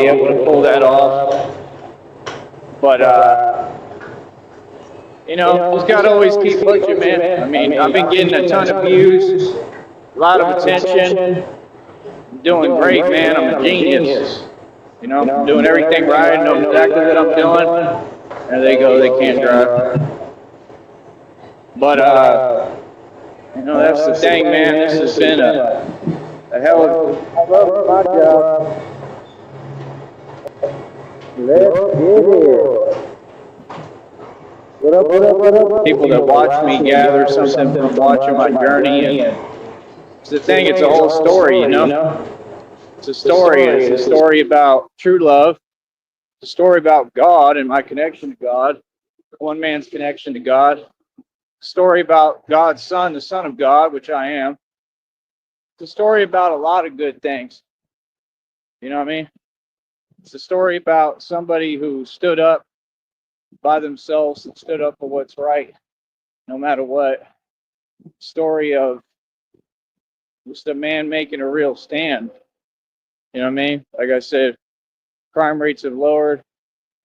be able to pull that off. But, just got to always keep pushing, man. I mean, I've been getting a ton of views, a lot of attention. I'm doing great, man. I'm a genius. I'm doing everything right. I know exactly what I'm doing. There they go. They can't drive. But, that's the thing, man. This has been a hell of I love my job. Let's get it. What up? People that watch me gather something from watching my journey. And it's the thing, it's a whole story, It's a story. It's a story about true love. It's a story about God and my connection to God. One man's connection to God. A story about God's Son, the Son of God, which I am. It's a story about a lot of good things. You know what I mean? It's a story about somebody who stood up by themselves and stood up for what's right, no matter what. Story of just a man making a real stand. You know what I mean? Like I said, crime rates have lowered.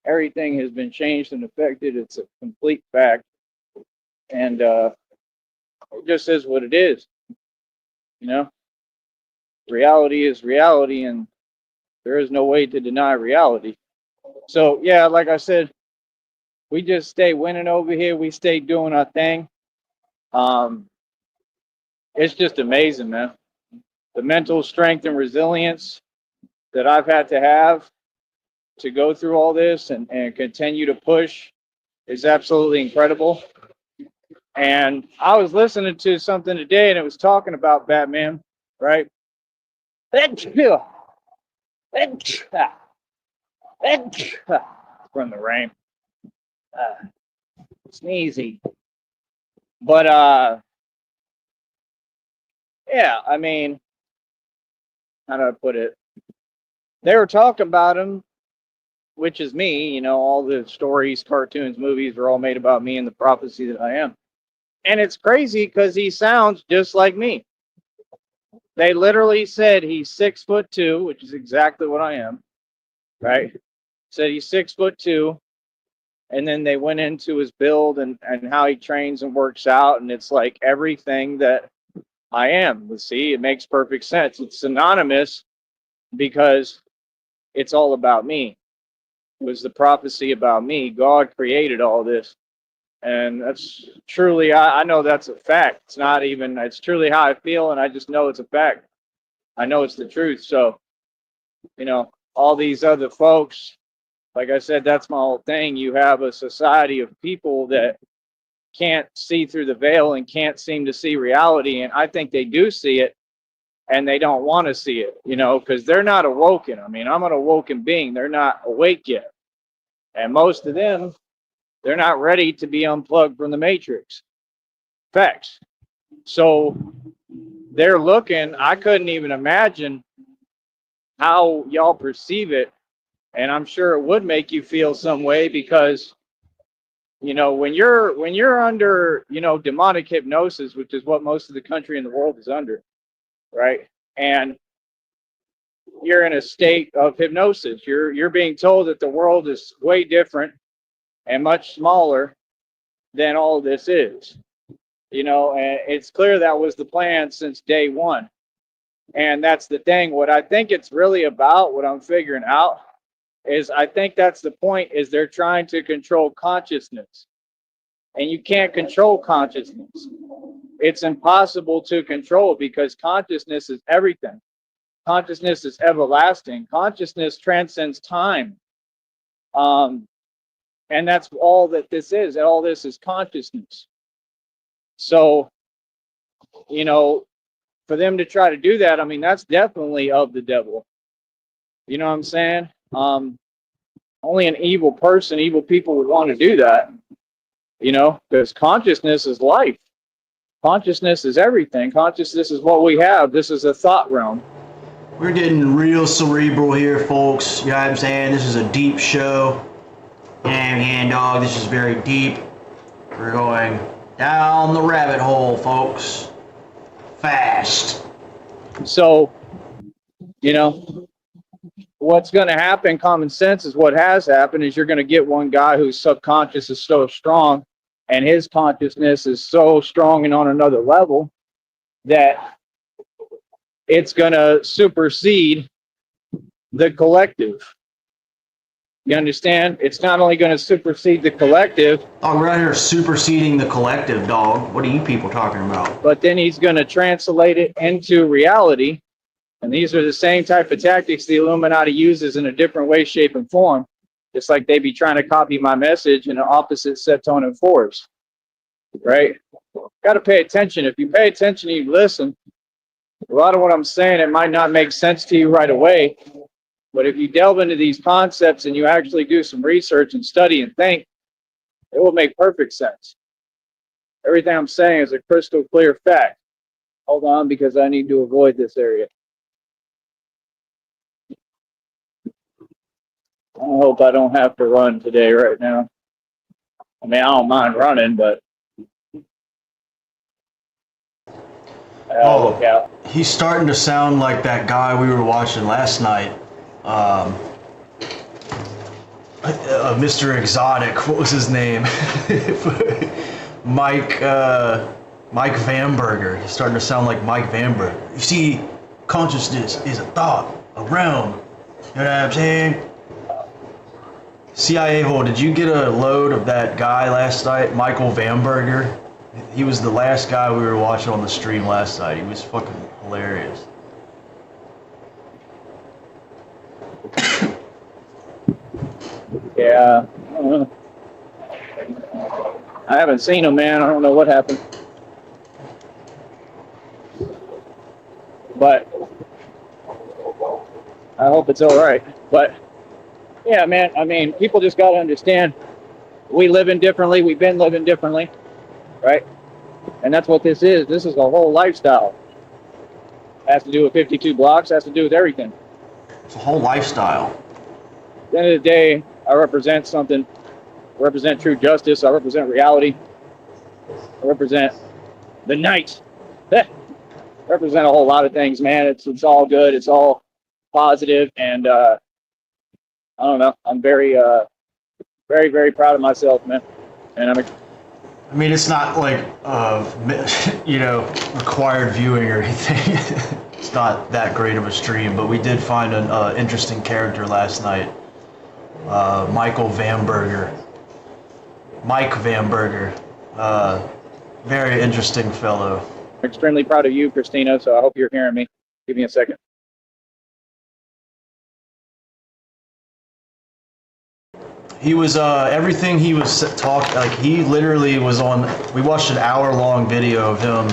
Everything has been changed and affected. It's a complete fact. And it just is what it is. Reality is reality, and there is no way to deny reality. So, yeah, like I said, we just stay winning over here. We stay doing our thing. It's just amazing, man. The mental strength and resilience that I've had to have to go through all this and continue to push is absolutely incredible. And I was listening to something today, and it was talking about Batman, right? From the rain. Sneezy. But, yeah, I mean, how do I put it? They were talking about him, which is me. All the stories, cartoons, movies are all made about me and the prophecy that I am. And it's crazy because he sounds just like me. They literally said he's 6'2", which is exactly what I am, right? Said he's 6'2", and then they went into his build and how he trains and works out, and it's like everything that I am. But see, it makes perfect sense. It's synonymous because it's all about me. It was the prophecy about me. God created all this. And that's truly, I know that's a fact. It's truly how I feel, and I just know it's a fact. I know it's the truth. So, all these other folks, like I said, that's my whole thing. You have a society of people that can't see through the veil and can't seem to see reality. And I think they do see it, and they don't want to see it, because they're not awoken. I mean, I'm an awoken being. They're not awake yet. And most of them, they're not ready to be unplugged from the matrix. Facts. So they're looking. I couldn't even imagine how y'all perceive it. And I'm sure it would make you feel some way because, when you're under, demonic hypnosis, which is what most of the country in the world is under, right? And you're in a state of hypnosis. You're being told that the world is way different and much smaller than all this is. And it's clear that was the plan since day one. And that's the thing. What I think it's really about, what I'm figuring out, is I think that's the point, is they're trying to control consciousness. And you can't control consciousness. It's impossible to control because consciousness is everything. Consciousness is everlasting. Consciousness transcends time. And that's all that this is. All this is consciousness. So, for them to try to do that, I mean, that's definitely of the devil. You know what I'm saying? Only an evil person, evil people would want to do that. Because consciousness is life. Consciousness is everything. Consciousness is what we have. This is a thought realm. We're getting real cerebral here, folks. You know what I'm saying? This is a deep show. Hand dog, this is very deep. We're going down the rabbit hole, folks. Fast. So, what's going to happen, common sense is what has happened, is you're going to get one guy whose subconscious is so strong and his consciousness is so strong and on another level that it's going to supersede the collective. You understand? It's not only going to supersede the collective. Oh, we're out here superseding the collective, dog. What are you people talking about? But then he's going to translate it into reality. And these are the same type of tactics the Illuminati uses in a different way, shape, and form. Just like they be trying to copy my message in an opposite set, tone, and force. Right? Got to pay attention. If you pay attention and you listen, a lot of what I'm saying, it might not make sense to you right away. But if you delve into these concepts and you actually do some research and study and think, it will make perfect sense. Everything I'm saying is a crystal clear fact. Hold on, because I need to avoid this area. I hope I don't have to run today right now. I mean, I don't mind running, but I'll look out. He's starting to sound like that guy we were watching last night. Mr. Exotic, what was his name? Mike Vanberger. He's starting to sound like Mike Vanberger. You see, consciousness is a thought, a realm. You know what I'm saying? CIA hole, did you get a load of that guy last night, Michael Vanberger? He was the last guy we were watching on the stream last night. He was fucking hilarious. Yeah. I haven't seen him, man. I don't know what happened. But I hope it's all right. But yeah, man, I mean, people just got to understand we live in differently. We've been living differently, right? And that's what this is. This is a whole lifestyle. It has to do with 52 blocks. It has to do with everything. It's a whole lifestyle. At the end of the day, I represent something. I represent true justice. I represent reality. I represent the night. I represent a whole lot of things, man. It's all good. It's all positive, and I don't know. I'm very, very, very proud of myself, man. And I mean, it's not like required viewing or anything. It's not that great of a stream, but we did find an interesting character last night. Michael Vanberger. Mike Vanberger. Very interesting fellow. I'm extremely proud of you, Christina, so I hope you're hearing me. Give me a second. He was, everything he was talking, like, he literally was on, we watched an hour-long video of him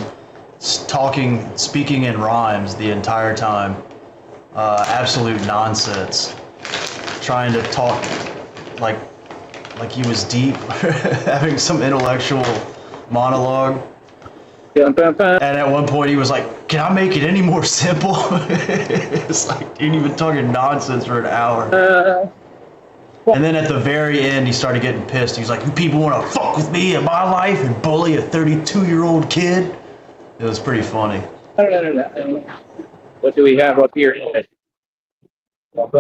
speaking in rhymes the entire time. Absolute nonsense. Trying to talk like he was deep, having some intellectual monologue. And at one point he was like, "Can I make it any more simple?" It's like, dude, you've been talking nonsense for an hour. And then at the very end he started getting pissed. He's like, "You people want to fuck with me in my life and bully a 32-year-old kid?" It was pretty funny. What do we have up here? The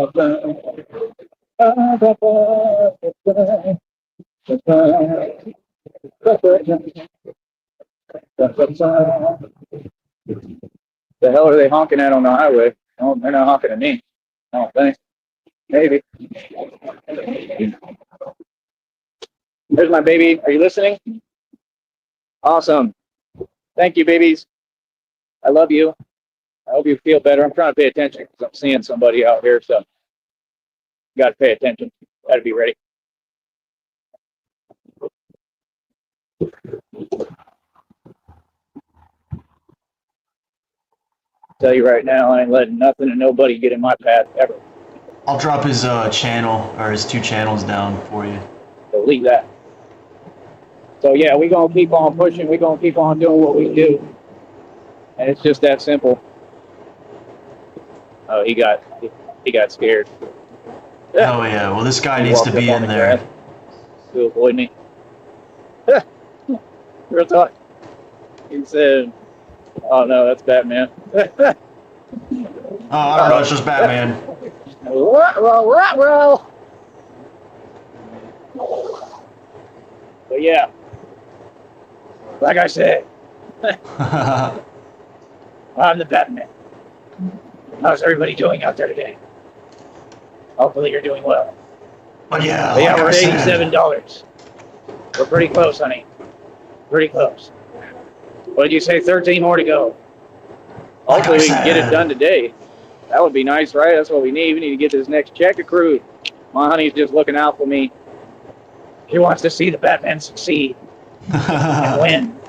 hell are they honking at on the highway? No, they're not honking at me. I don't think. Maybe. There's my baby. Are you listening? Awesome. Thank you, babies. I love you. I hope you feel better. I'm trying to pay attention because I'm seeing somebody out here, so you got to pay attention. Got to be ready. Tell you right now, I ain't letting nothing and nobody get in my path ever. I'll drop his channel, or his 2 channels down for you. So leave that. So yeah, we're going to keep on pushing. We're going to keep on doing what we do. And it's just that simple. Oh, he got scared. Yeah. Oh yeah, well this guy needs to be in there. To avoid me. Real talk. He said, "Oh no, that's Batman." Oh, I don't know, it's just Batman. Well. But yeah, like I said, I'm the Batman. How's everybody doing out there today? Hopefully you're doing well. But yeah, But yeah, like we're I at said, $87. We're pretty close, honey. Pretty close. What did you say? 13 more to go. like I Hopefully we can get it done said, today. That would be nice, right? That's what we need. We need to get this next check accrued. My honey's just looking out for me. She wants to see the Batman succeed and win.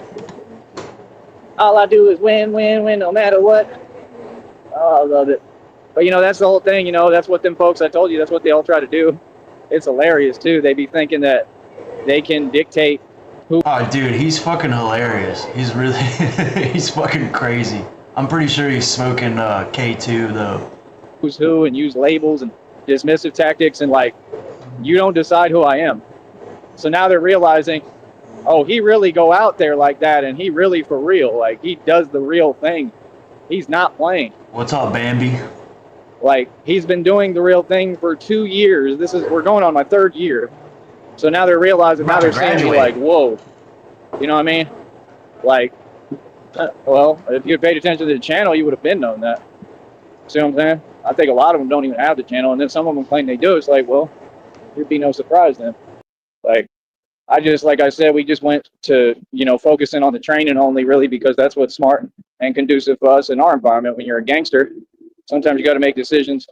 All I do is win, win, win, no matter what. Oh, I love it. But you know, that's the whole thing. You know, that's what them folks I told you. That's what they all try to do. It's hilarious too. They be thinking that they can dictate who. Oh, dude, he's fucking hilarious. He's really, he's fucking crazy. I'm pretty sure he's smoking K2 though. Who's who and use labels and dismissive tactics and like, you don't decide who I am. So now they're realizing, oh, he really go out there like that and he really for real. Like he does the real thing. He's not playing. What's up, Bambi? Like he's been doing the real thing for 2 years. We're going on my 3rd year. So now they're realizing, now they're seeing me like, whoa. You know what I mean? Like, well, if you had paid attention to the channel, you would have been known that. See what I'm saying? I think a lot of them don't even have the channel, and then some of them claim they do. It's like, well, it'd be no surprise then. Like, like I said, we just went to, you know, focusing on the training only really because that's what's smart and conducive for us in our environment. When you're a gangster, sometimes you got to make decisions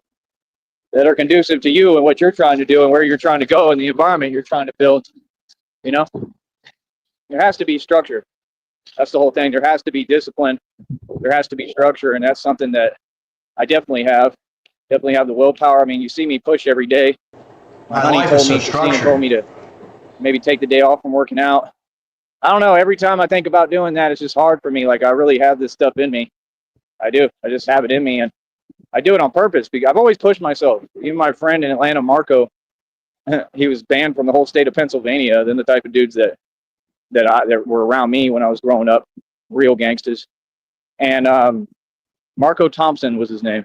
that are conducive to you and what you're trying to do and where you're trying to go and the environment you're trying to build. You know, there has to be structure. That's the whole thing. There has to be discipline. There has to be structure, and that's something that I definitely have. Definitely have the willpower. I mean, you see me push every day. My honey told me, Christina told me to maybe take the day off from working out. I don't know. Every time I think about doing that, it's just hard for me. Like I really have this stuff in me. I do. I just have it in me, and I do it on purpose because I've always pushed myself. Even my friend in Atlanta, Marco, he was banned from the whole state of Pennsylvania. Then the type of dudes that were around me when I was growing up, real gangsters. And Marco Thompson was his name.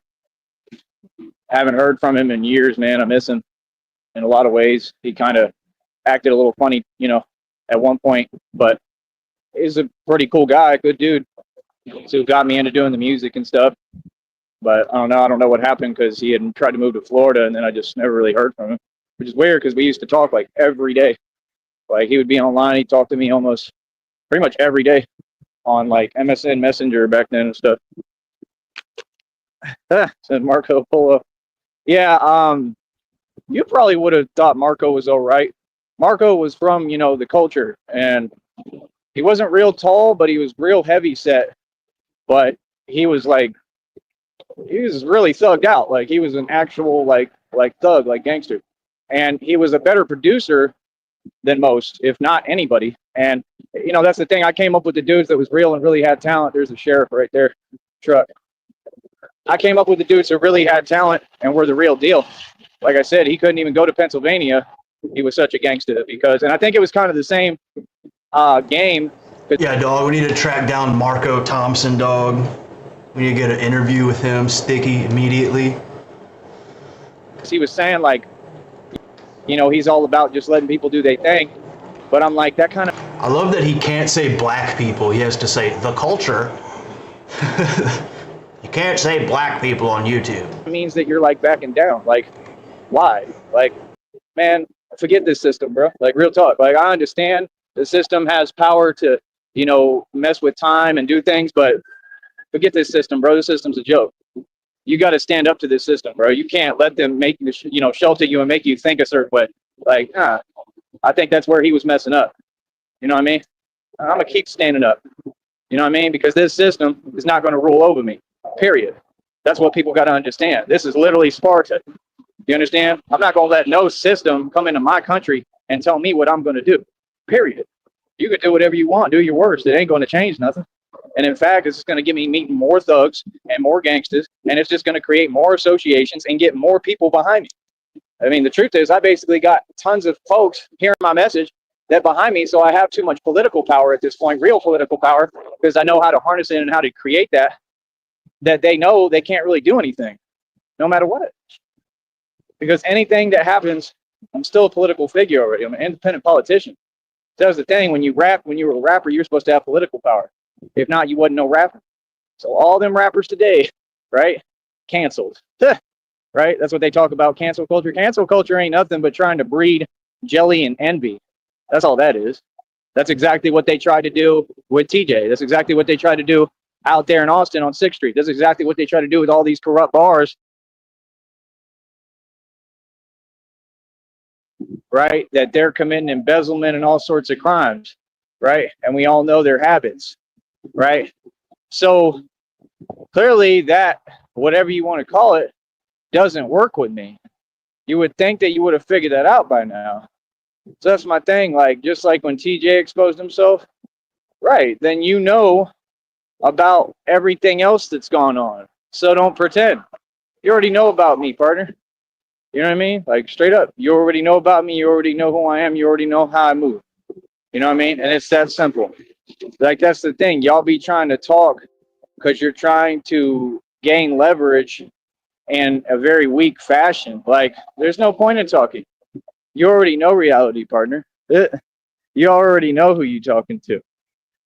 Haven't heard from him in years, man. I miss him in a lot of ways. He kind of acted a little funny, you know, at one point, but he's a pretty cool guy, good dude. So got me into doing the music and stuff. But I don't know what happened because he had tried to move to Florida, and then I just never really heard from him, which is weird because we used to talk like every day. Like he would be online, he'd talk to me almost pretty much every day on like MSN Messenger back then and stuff. Said Marco Polo. Yeah, you probably would have thought Marco was all right. Marco was from, you know, the culture, and he wasn't real tall, but he was real heavy set. But he was like, he was really thugged out. Like he was an actual like thug, like gangster. And he was a better producer than most, if not anybody. And you know, that's the thing. I came up with the dudes that was real and really had talent. There's the sheriff right there, truck. I came up with the dudes that really had talent and were the real deal. Like I said, he couldn't even go to Pennsylvania. He was such a gangster because, and I think it was kind of the same game. Yeah, dog. We need to track down Marco Thompson, dog. We need to get an interview with him, Sticky, immediately. Because he was saying like, you know, he's all about just letting people do their thing. But I'm like, that kind of. I love that he can't say black people. He has to say the culture. You can't say black people on YouTube. It means that you're like backing down. Like, why? Like, man, forget this system, bro. Like, real talk. Like, I understand the system has power to, you know, mess with time and do things, but forget this system, bro. The system's a joke. You got to stand up to this system, bro. You can't let them make you, you know, shelter you and make you think a certain way. Like, I think that's where he was messing up. You know what I mean? I'm going to keep standing up. You know what I mean? Because this system is not going to rule over me, period. That's what people got to understand. This is literally Sparta. You understand? I'm not going to let no system come into my country and tell me what I'm going to do, period. You can do whatever you want. Do your worst. It ain't going to change nothing. And in fact, it's going to get me meeting more thugs and more gangsters, and it's just going to create more associations and get more people behind me. I mean, the truth is, I basically got tons of folks hearing my message that behind me, so I have too much political power at this point, real political power, because I know how to harness it and how to create that they know they can't really do anything, no matter what. Because anything that happens, I'm still a political figure already. I'm an independent politician. So that was the thing. When you rap, when you were a rapper, you were supposed to have political power. If not, you wasn't no rapper. So all them rappers today, right? Canceled. Right? That's what they talk about, cancel culture. Cancel culture ain't nothing but trying to breed jelly and envy. That's all that is. That's exactly what they tried to do with TJ. That's exactly what they tried to do out there in Austin on 6th Street. That's exactly what they try to do with all these corrupt bars, right? That they're committing embezzlement and all sorts of crimes, right? And we all know their habits, right? So clearly that, whatever you want to call it, doesn't work with me. You would think that you would have figured that out by now. So that's my thing. Like, just like when TJ exposed himself, right, then you know about everything else that's gone on. So don't pretend. You already know about me, partner. You know what I mean? Like, straight up. You already know about me. You already know who I am. You already know how I move. You know what I mean? And it's that simple. Like, that's the thing. Y'all be trying to talk because you're trying to gain leverage in a very weak fashion. Like, there's no point in talking. You already know reality, partner. You already know who you're talking to.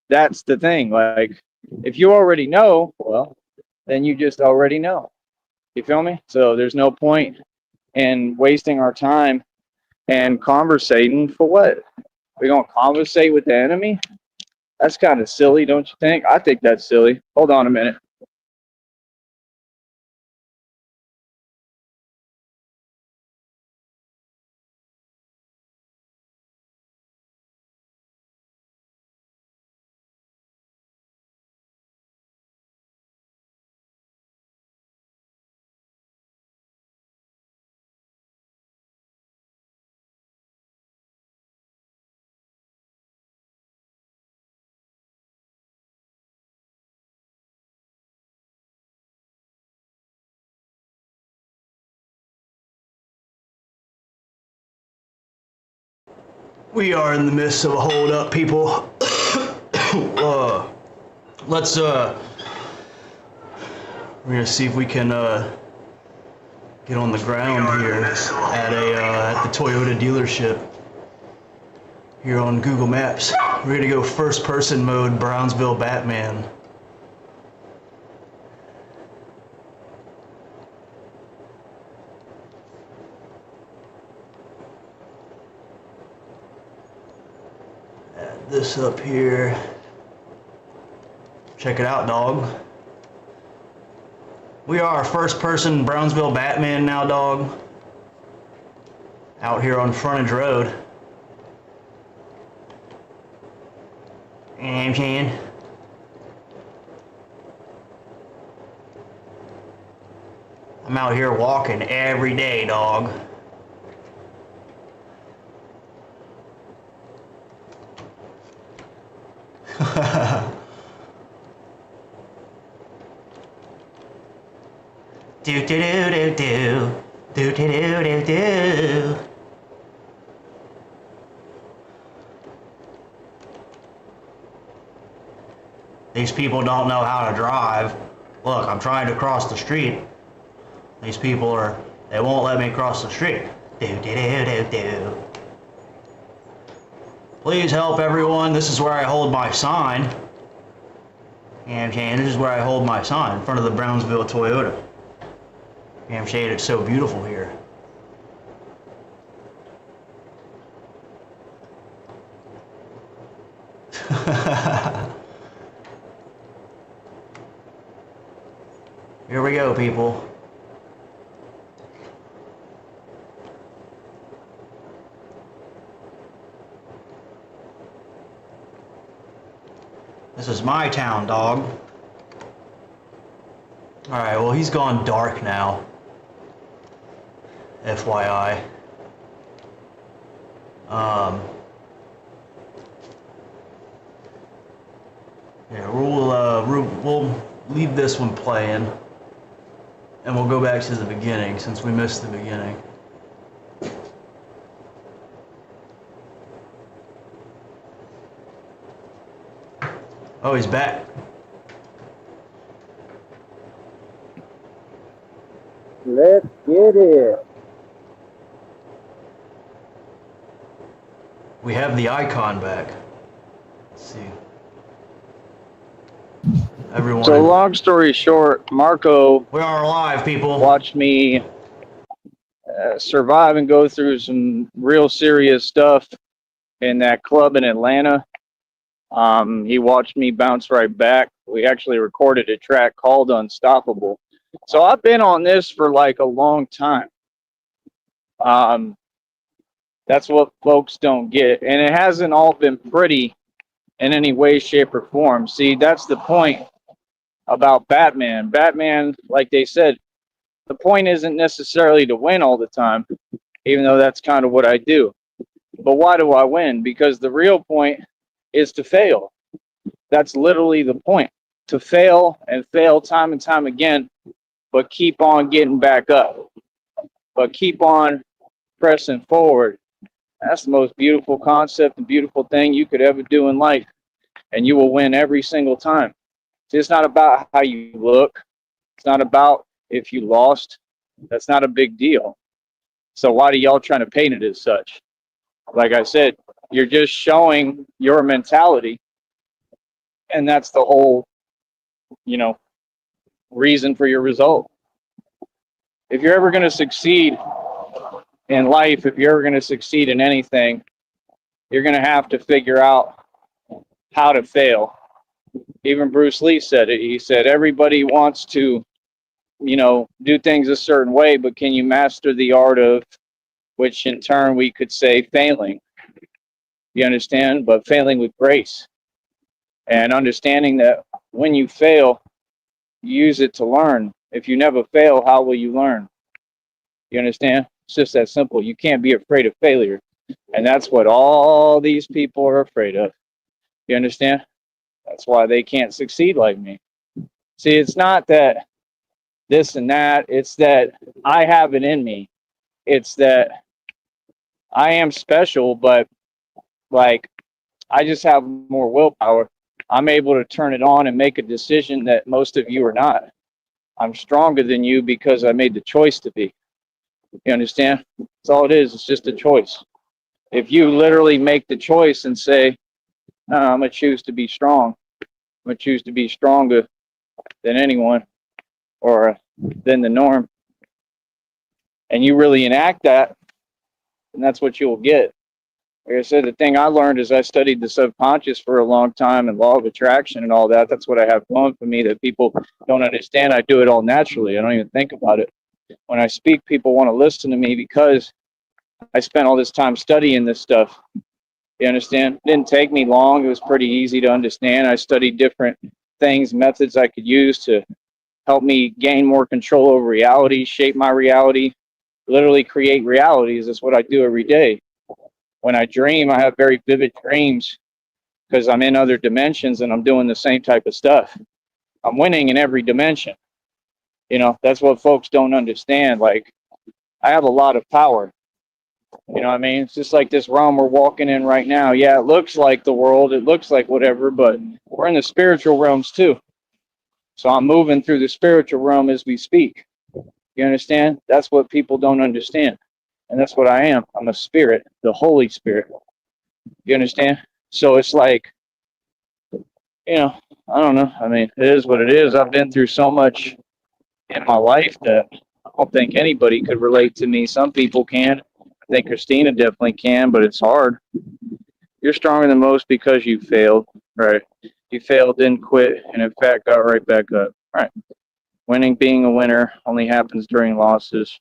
That's the thing. Like, if you already know, well, then you just already know. You feel me? So there's no point in wasting our time and conversating for what? We're going to conversate with the enemy? That's kind of silly, don't you think? I think that's silly. Hold on a minute. We are in the midst of a hold up, people. Let's we're gonna see if we can get on the ground here at the Toyota dealership here on Google Maps. We're gonna go first person mode, Brownsville Batman. Add this up here. Check it out, dog. We are first person Brownsville Batman now, dog. Out here on Frontage Road. You know what I'm saying? I'm out here walking every day, dog. Do do do do do do do do do. These people don't know how to drive. Look, I'm trying to cross the street. These people they won't let me cross the street. Do do do do do. Please help everyone. This is where I hold my sign. You know what I'm saying? This is where I hold my sign in front of the Brownsville Toyota. You know what I'm saying? It's so beautiful here. Here we go, people. This is my town, dog. Alright, well, he's gone dark now. FYI. Yeah, we'll leave this one playing. And we'll go back to the beginning, since we missed the beginning. Oh, he's back. Let's get it. We have the icon back. Let's see. Everyone. So long story short, Marco We are alive, people. watched me survive and go through some real serious stuff in that club in Atlanta. He watched me bounce right back. We actually recorded a track called Unstoppable. So I've been on this for like a long time. That's what folks don't get. And it hasn't all been pretty in any way, shape, or form. See, that's the point about Batman. Batman, like they said, the point isn't necessarily to win all the time, even though that's kind of what I do. But why do I win? Because the real point is to fail. That's literally the point. To fail and fail time and time again, but keep on getting back up. But keep on pressing forward. That's the most beautiful concept and beautiful thing you could ever do in life. And you will win every single time. It's not about how you look. It's not about if you lost. That's not a big deal. So why do y'all trying to paint it as such? Like I said, you're just showing your mentality. And that's the whole, reason for your result. If you're ever going to succeed in life, if you're ever going to succeed in anything, you're going to have to figure out how to fail. Even Bruce Lee said it. He said, everybody wants to, do things a certain way, but can you master the art of, which in turn we could say failing? You understand? But failing with grace. And understanding that when you fail, you use it to learn. If you never fail, how will you learn? You understand? It's just that simple. You can't be afraid of failure. And that's what all these people are afraid of. You understand? That's why they can't succeed like me. See, it's not that this and that. It's that I have it in me. It's that I am special, but like I just have more willpower. I'm able to turn it on and make a decision that most of you are not. I'm stronger than you because I made the choice to be. You understand? That's all it is. It's just a choice. If you literally make the choice and say, no, I'm going to choose to be strong. I'm going to choose to be stronger than anyone or than the norm. And you really enact that, and that's what you'll get. Like I said, the thing I learned is I studied the subconscious for a long time and law of attraction and all that. That's what I have going for me that people don't understand. I do it all naturally. I don't even think about it. When I speak, people want to listen to me because I spent all this time studying this stuff. You understand? It didn't take me long. It was pretty easy to understand. I studied different things, methods I could use to help me gain more control over reality, shape my reality, literally create realities. That's what I do every day. When I dream, I have very vivid dreams because I'm in other dimensions and I'm doing the same type of stuff. I'm winning in every dimension. That's what folks don't understand. Like, I have a lot of power. You know what I mean? It's just like this realm we're walking in right now. Yeah, it looks like the world. It looks like whatever, but we're in the spiritual realms too. So I'm moving through the spiritual realm as we speak. You understand? That's what people don't understand. And that's what I am. I'm a spirit, the Holy Spirit. You understand? So it's like, I don't know. I mean, it is what it is. I've been through so much in my life that I don't think anybody could relate to me. Some people can. I think Christina definitely can, but it's hard. You're stronger than most because you failed, right? You failed, didn't quit, and in fact got right back up. Right. Winning, being a winner, only happens during losses.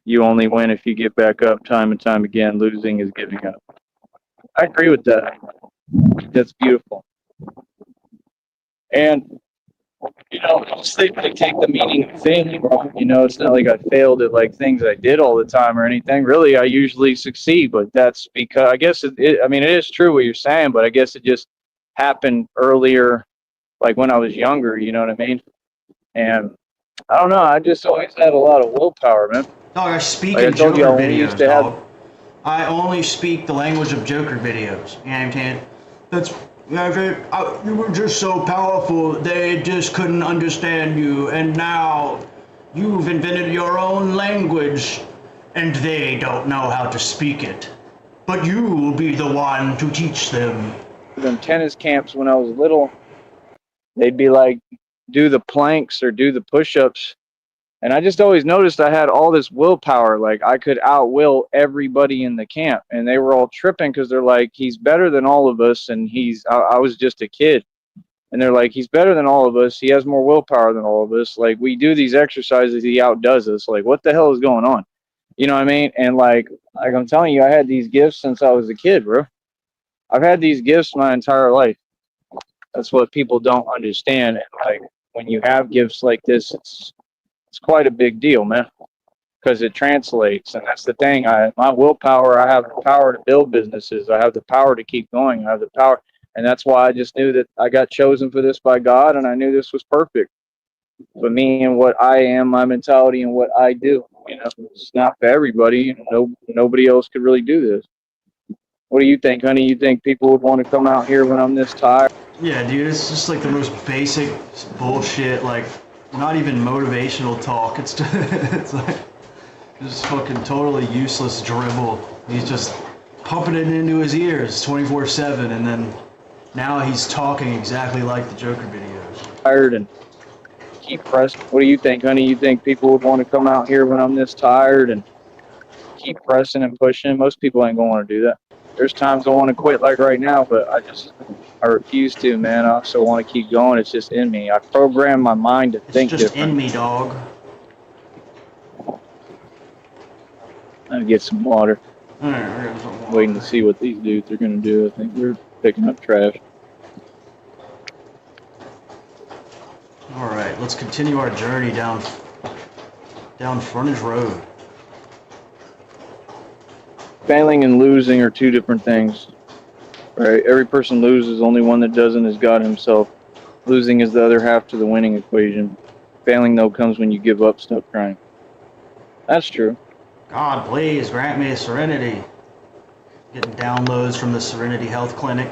You only win if you get back up time and time again. Losing is giving up. I agree with that. That's beautiful. And, they take the meaning of failing wrong. It's not like I failed at like things I did all the time or anything. Really, I usually succeed, but that's because I guess it is true what you're saying, but I guess it just happened earlier, like when I was younger, you know what I mean? And I don't know, I just always had a lot of willpower, man. Dog, I speak in Joker videos, dog. I only speak the language of Joker videos. You know what I'm saying? You were just so powerful, they just couldn't understand you, and now you've invented your own language, and they don't know how to speak it. But you will be the one to teach them. Them tennis camps when I was little, they'd be like, do the planks or do the push-ups. And I just always noticed I had all this willpower. Like, I could outwill everybody in the camp. And they were all tripping because they're like, he's better than all of us. And I was just a kid. And they're like, he's better than all of us. He has more willpower than all of us. Like, we do these exercises, he outdoes us. Like, what the hell is going on? You know what I mean? And like I'm telling you, I had these gifts since I was a kid, bro. I've had these gifts my entire life. That's what people don't understand. And like, when you have gifts like this, it's quite a big deal, man, because it translates. And that's the thing. My willpower, I have the power to build businesses. I have the power to keep going. I have the power. And that's why I just knew that I got chosen for this by God, and I knew this was perfect for me and what I am, my mentality, and what I do. You know, it's not for everybody. Nobody else could really do this. What do you think, honey? You think people would want to come out here when I'm this tired? Yeah, dude, it's just like the most basic bullshit, like, not even motivational talk. It's just, it's like just fucking totally useless dribble. He's just pumping it into his ears 24/7, and then now he's talking exactly like the Joker videos. Tired and keep pressing. What do you think, honey? You think people would want to come out here when I'm this tired and keep pressing and pushing? Most people ain't gonna want to do that. There's times I want to quit, like right now, but I refuse to, man. I also want to keep going. It's just in me. I program my mind to think It's just different. in me, dog. I'm gonna get some water. Alright, Waiting to see what these dudes are gonna do. I think they're picking up trash. Alright, let's continue our journey down Frontage Road. Failing and losing are two different things. Right? Every person loses. Only one that doesn't is God himself. Losing is the other half to the winning equation. Failing, though, comes when you give up, stop trying. That's true. God, please grant me a serenity. Getting downloads from the Serenity Health Clinic.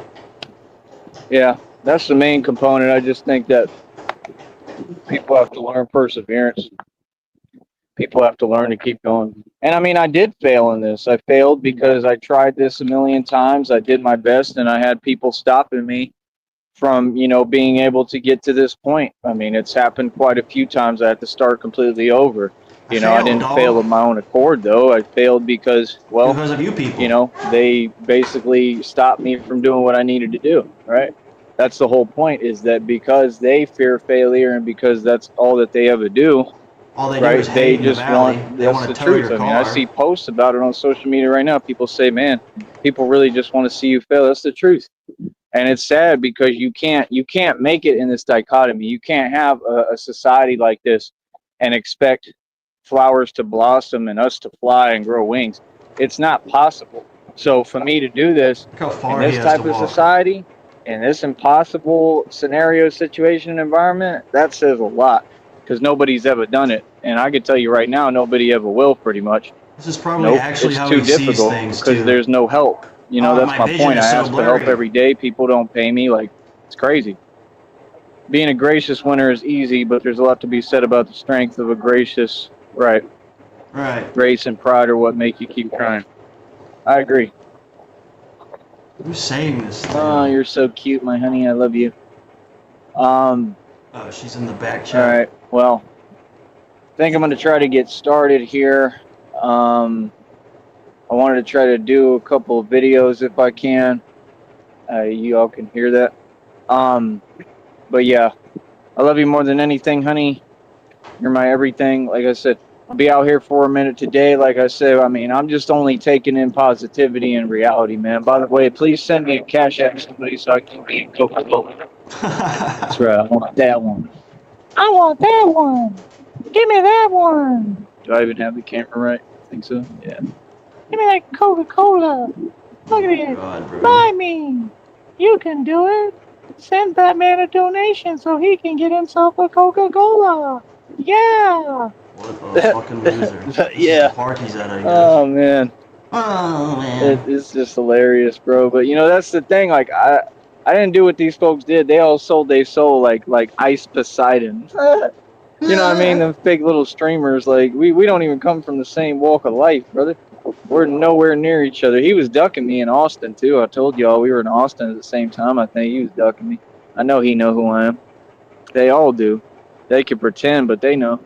Yeah, that's the main component. I just think that people have to learn perseverance. People have to learn to keep going. And I mean, I did fail in this. I failed because I tried this a million times. I did my best, and I had people stopping me from, being able to get to this point. I mean, it's happened quite a few times. I had to start completely over. I didn't fail of my own accord, though. I failed because of you people. They basically stopped me from doing what I needed to do, right? That's the whole point, is that because they fear failure and because that's all that they ever do, all they do is they just want, they want to tow your car. I mean, I see posts about it on social media right now. People say, man, people really just want to see you fail. That's the truth. And it's sad because you can't make it in this dichotomy. You can't have a society like this and expect flowers to blossom and us to fly and grow wings. It's not possible. So for me to do this in this type of society, in this impossible scenario, situation, environment, that says a lot, because nobody's ever done it. And I can tell you right now, nobody ever will, pretty much. This is probably actually how he sees things, because there's no help. That's my point. I ask for help every day. People don't pay me. Like, it's crazy. Being a gracious winner is easy, but there's a lot to be said about the strength of a gracious, right. Grace and pride are what make you keep trying. I agree. Who's saying this? Oh, you're so cute, my honey. I love you. Oh, she's in the back chat. All right. Well, I think I'm going to try to get started here. I wanted to try to do a couple of videos if I can. You all can hear that. But yeah, I love you more than anything, honey. You're my everything. Like I said, I'll be out here for a minute today. Like I said, I mean, I'm just only taking in positivity and reality, man. By the way, please send me a cash app somebody so I can be Coca-Cola. That's right. I want that one. I want that one. Give me that one. Do I even have the camera right? I think so. Yeah. Give me that Coca-Cola. Look at it. God, buy me. You can do it. Send that man a donation so he can get himself a Coca-Cola. Yeah. What a fucking loser. Yeah. Party's at, I guess. Oh, man. Oh, man. It's just hilarious, bro. But, that's the thing. Like, I didn't do what these folks did. They all sold their soul like Ice Poseidon. You know what I mean? Them fake little streamers. Like, we don't even come from the same walk of life, brother. We're nowhere near each other. He was ducking me in Austin too. I told y'all we were in Austin at the same time. I think he was ducking me. I know he know who I am. They all do. They can pretend, but they know.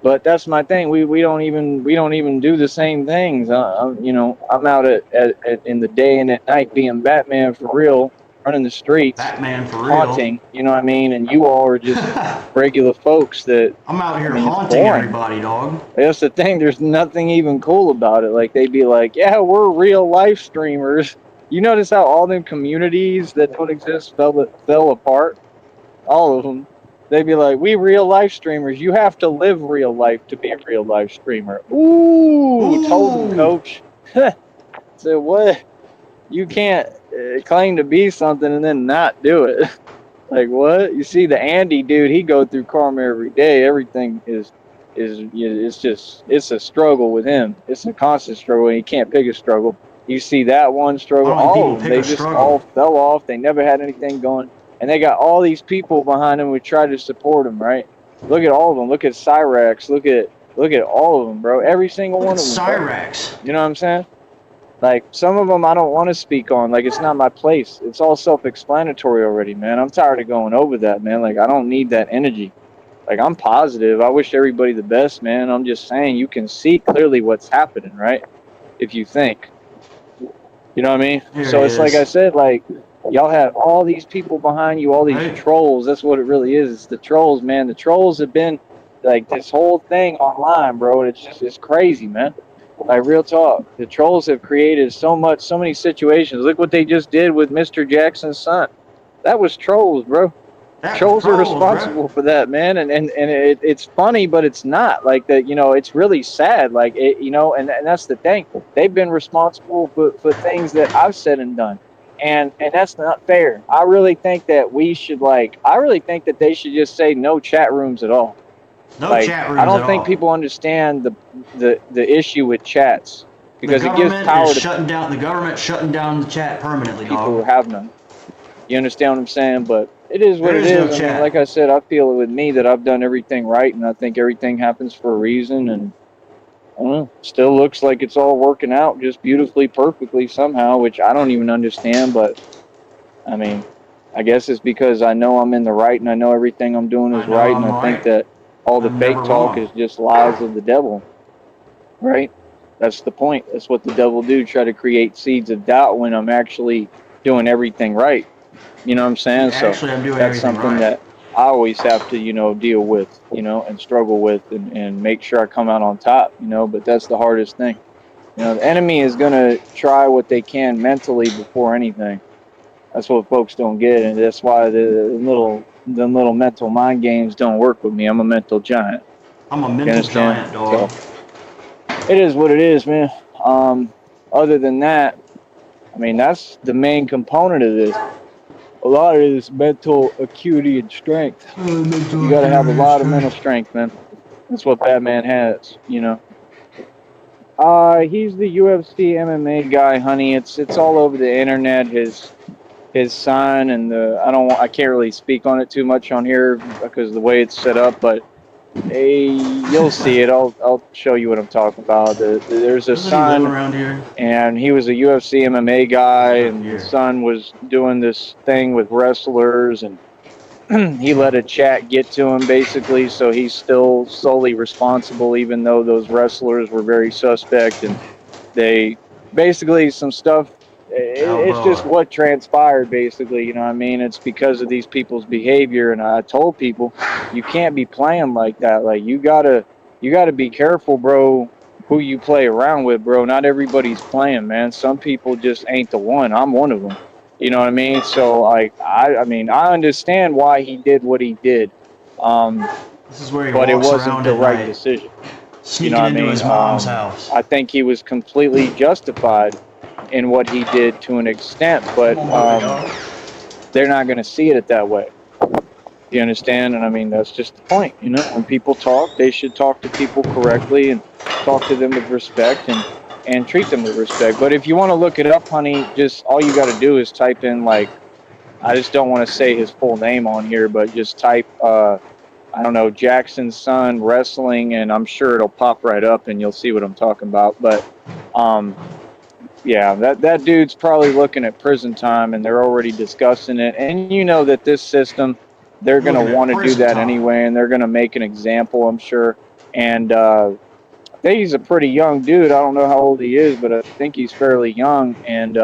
But that's my thing. We don't even do the same things. I'm out in the day and at night being Batman for real, running the streets, Batman for real. haunting. You know what I mean? And you all are just regular folks that. I'm out here I mean, it's haunting boring. everybody, dog. That's the thing. There's nothing even cool about it. Like they'd be like, "Yeah, we're real life streamers." You notice how all them communities that don't exist fell apart? All of them. They'd be like, "We real life streamers. You have to live real life to be a real life streamer." Ooh, told them, coach. So what? You can't claim to be something and then not do it. Like what? You see the Andy dude, he go through karma every day. Everything is it's a struggle with him. It's a constant struggle. And you can't pick a struggle. You see that one struggle, all of them, they just all fell off. They never had anything going. And they got all these people behind them who try to support them, right? Look at all of them. Look at Cyrax. Look at all of them, bro. Every single one of them. Cyrax. You know what I'm saying? Like, some of them I don't want to speak on. Like, it's not my place. It's all self-explanatory already, man. I'm tired of going over that, man. Like, I don't need that energy. Like, I'm positive. I wish everybody the best, man. I'm just saying you can see clearly what's happening, right? If you think. You know what I mean? So it's like I said, like, y'all have all these people behind you, all these trolls. That's what it really is. It's the trolls, man. The trolls have been, like, this whole thing online, bro. It's crazy, man. Like, real talk. The trolls have created so many situations. Look what they just did with Mr. Jackson's son. That was trolls, bro. Trolls are responsible for that, man. And it's funny, but it's not. Like, that, it's really sad. Like, and that's the thing. They've been responsible for things that I've said and done. And that's not fair. I really think that they should just say no chat rooms at all. No like, chat rooms I don't at think all. people understand the issue with chats, because it gives power to the government shutting down the chat permanently. People who have none. You understand what I'm saying? But it is what it is. I mean, like I said, I feel with me that I've done everything right, and I think everything happens for a reason. And I don't know, still looks like it's all working out just beautifully, perfectly somehow, which I don't even understand. But I mean, I guess it's because I know I'm in the right, and I know everything I'm doing is right, and I think that all the fake talk is just lies of the devil, right? That's the point. That's what the devil do, try to create seeds of doubt when I'm actually doing everything right. You know what I'm saying? So that's something that I always have to, deal with, and struggle with, and make sure I come out on top, but that's the hardest thing. The enemy is going to try what they can mentally before anything. That's what folks don't get, and that's why the little mental mind games don't work with me. I'm a mental giant. I'm a mental giant, dog. So, it is what it is, man. Other than that, I mean, that's the main component of this. A lot of it is mental acuity and strength. You got to have a lot of mental strength, man. That's what Batman has, He's the UFC MMA guy, honey. It's all over the internet. His son and I can't really speak on it too much on here because of the way it's set up, but you'll see it. I'll show you what I'm talking about. There's a son around here, and he was a UFC MMA guy, and his son was doing this thing with wrestlers, and he let a chat get to him, basically, so he's still solely responsible, even though those wrestlers were very suspect, and they basically some stuff. It's just what transpired, basically. You know what I mean? It's because of these people's behavior, and I told people, you can't be playing like that. Like, you gotta be careful, bro, who you play around with, bro. Not everybody's playing, man. Some people just ain't the one. I'm one of them. You know what I mean? So, like, I mean, I understand why he did what he did. This is where he but it walks wasn't around the at right night, decision. sneaking into his mom's house. I think he was completely justified in what he did to an extent, but they're not going to see it that way. You understand? And I mean, that's just the point. When people talk, they should talk to people correctly and talk to them with respect and treat them with respect. But if you want to look it up, honey, just all you got to do is type in, like, I just don't want to say his full name on here, but just type, I don't know, Jackson's son wrestling, and I'm sure it'll pop right up and you'll see what I'm talking about. But Yeah, that dude's probably looking at prison time, and they're already discussing it. And you know that this system, they're going to Looking at want to do prison that time. anyway, and they're going to make an example, I'm sure. And I think he's a pretty young dude. I don't know how old he is, but I think he's fairly young. And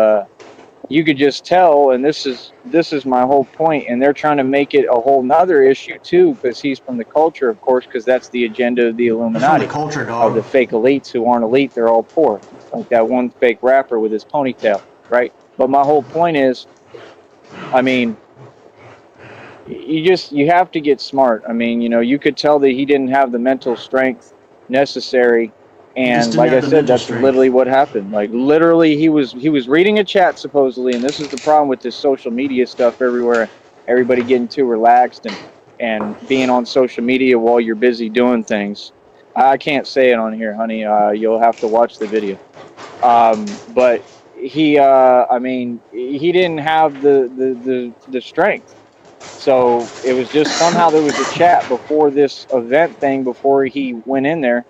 you could just tell, and this is my whole point. And they're trying to make it a whole nother issue too, because he's from the culture, of course, because that's the agenda of the He's from the Illuminati, culture, of the dog. fake elites who aren't elite. They're all poor, like that one fake rapper with his ponytail, right? But my whole point is, I mean, you have to get smart. I mean, you could tell that he didn't have the mental strength necessary, He just and didn't like I have the said, mental that's literally strength. what happened. Like literally, he was reading a chat supposedly, and this is the problem with this social media stuff everywhere. Everybody getting too relaxed and being on social media while you're busy doing things. I can't say it on here, honey. You'll have to watch the video. But I mean, he didn't have the strength. So it was just somehow there was a chat before this event thing, before he went in there,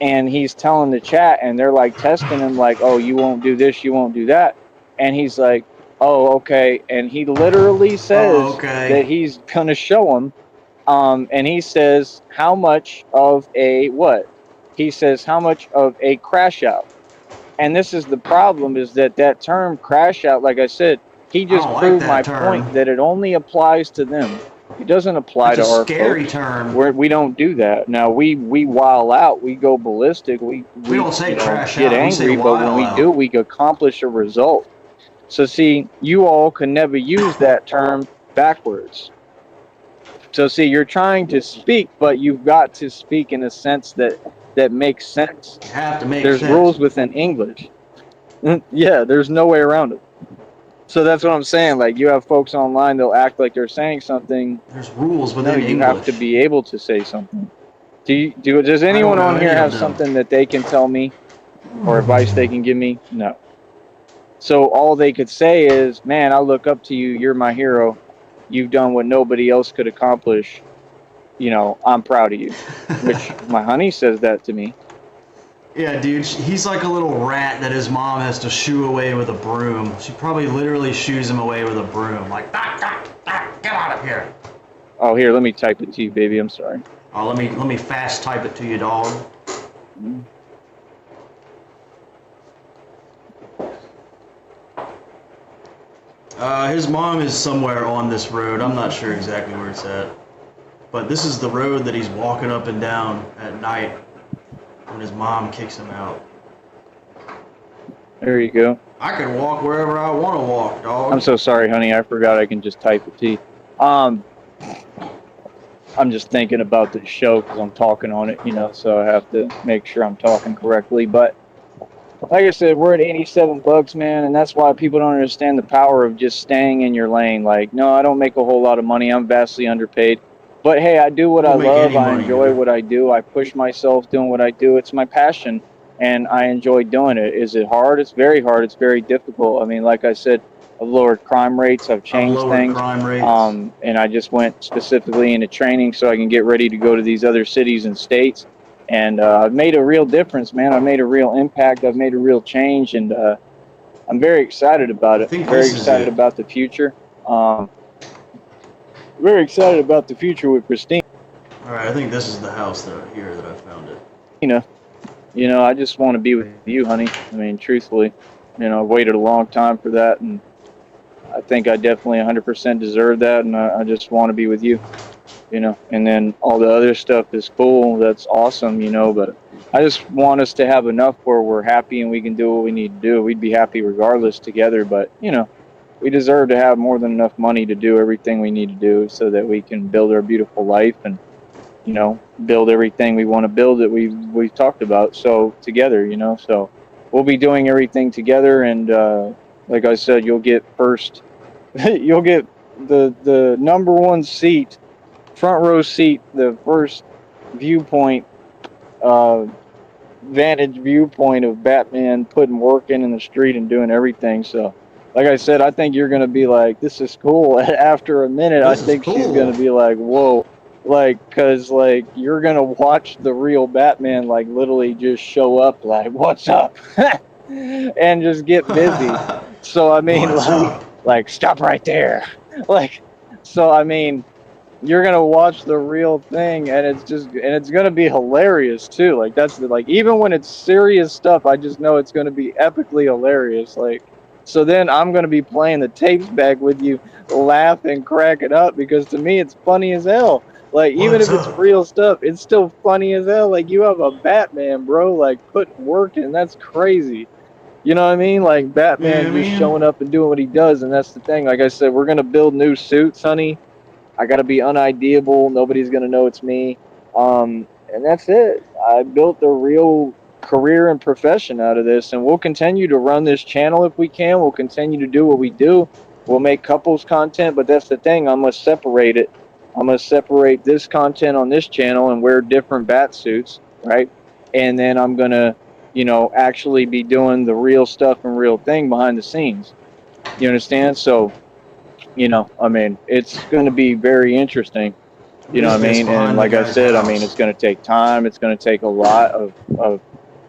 and he's telling the chat, and they're like testing him, like, "Oh, you won't do this, you won't do that," and he's like, "Oh, okay," and he literally Oh, says okay. that he's gonna show him, and he says how much of a what? He says how much of a crash out. And this is the problem, is that term crash out, like I said, he I just don't like proved that my term. point that it only applies to them. It doesn't apply That's a to our scary folks. term. We don't do that. Now we wild out, we go ballistic, We don't say crash get out. We say angry, but when while we do, out. we accomplish a result. So see, you all can never use that term backwards. So see, you're trying to speak, but you've got to speak in a sense that makes sense. You have to make There's sense. rules within English. Yeah, there's no way around it. So that's what I'm saying. Like, you have folks online, they'll act like they're saying something. There's rules No, within you have English. to be able to say something. Does I don't anyone know on here any of have them. something that they can tell me or advice they can give me? No. So all they could say is, man, I look up to you. You're my hero. You've done what nobody else could accomplish. I'm proud of you. Which my honey says that to me. Yeah, dude, he's like a little rat that his mom has to shoo away with a broom. She probably literally shoos him away with a broom. Like, get out of here. Oh, here, let me type it to you, baby. I'm sorry. Oh, let me fast type it to you, dog. His mom is somewhere on this road. I'm not sure exactly where it's at. But this is the road that he's walking up and down at night when his mom kicks him out. There you go. I can walk wherever I want to walk, dog. I'm so sorry, honey. I forgot I can just type it to you. I'm just thinking about the show because I'm talking on it, so I have to make sure I'm talking correctly. But like I said, we're at $87, man, and that's why people don't understand the power of just staying in your lane. Like, no, I don't make a whole lot of money. I'm vastly underpaid. But hey, I do what I Don't make love. any I money, enjoy dude. what I do. I push myself doing what I do. It's my passion, and I enjoy doing it. Is it hard? It's very hard. It's very difficult. I mean, like I said, I've lowered crime rates. I've I've changed lowered things. crime rates. And I just went specifically into training so I can get ready to go to these other cities and states. And I've made a real difference, man. I've made a real impact. I've made a real change, and I'm very excited about it. I think Very this is excited it. about the future. Very excited about the future with Christina. Alright, I think this is the house here that I found it. I just want to be with you, honey. I mean, truthfully, I waited a long time for that, and I think I definitely 100% deserve that, and I just want to be with you. And then all the other stuff is cool. That's awesome, but I just want us to have enough where we're happy and we can do what we need to do. We'd be happy regardless together, but, we deserve to have more than enough money to do everything we need to do so that we can build our beautiful life and, build everything we want to build that we've talked about. So together, so we'll be doing everything together. And, like I said, you'll get you'll get the number one seat, front row seat, the first viewpoint, vantage viewpoint of Batman putting work in the street and doing everything. So, like I said, I think you're going to be like, this is cool. After a minute, I This is think she's cool. going to be like, whoa. Because you're going to watch the real Batman, literally just show up, what's up? and just get busy. So I mean, What's up? like stop right there. Like, so I mean, you're gonna watch the real thing, and it's gonna be hilarious too. Like that's like even when it's serious stuff, I just know it's gonna be epically hilarious. Like, so then I'm gonna be playing the tapes back with you, laughing, cracking up because to me it's funny as hell. Like even What's if it's up? real stuff, it's still funny as hell. Like you have a Batman, bro, like putting work in. That's crazy. You know what I mean? Like Yeah, Batman just man. showing up and doing what he does, and that's the thing. Like I said, we're gonna build new suits, honey. I got to be unideable. Nobody's going to know it's me. And that's it. I built a real career and profession out of this, and we'll continue to run this channel if we can. We'll continue to do what we do. We'll make couples content, but that's the thing. I'm going to separate it. I'm going to separate this content on this channel and wear different bat suits, right? And then I'm going to, actually be doing the real stuff and real thing behind the scenes. You understand? So, I mean, it's going to be very interesting. You know what I This mean? And behind the like I guy's said, I mean, it's house. going to take time. It's going to take a lot of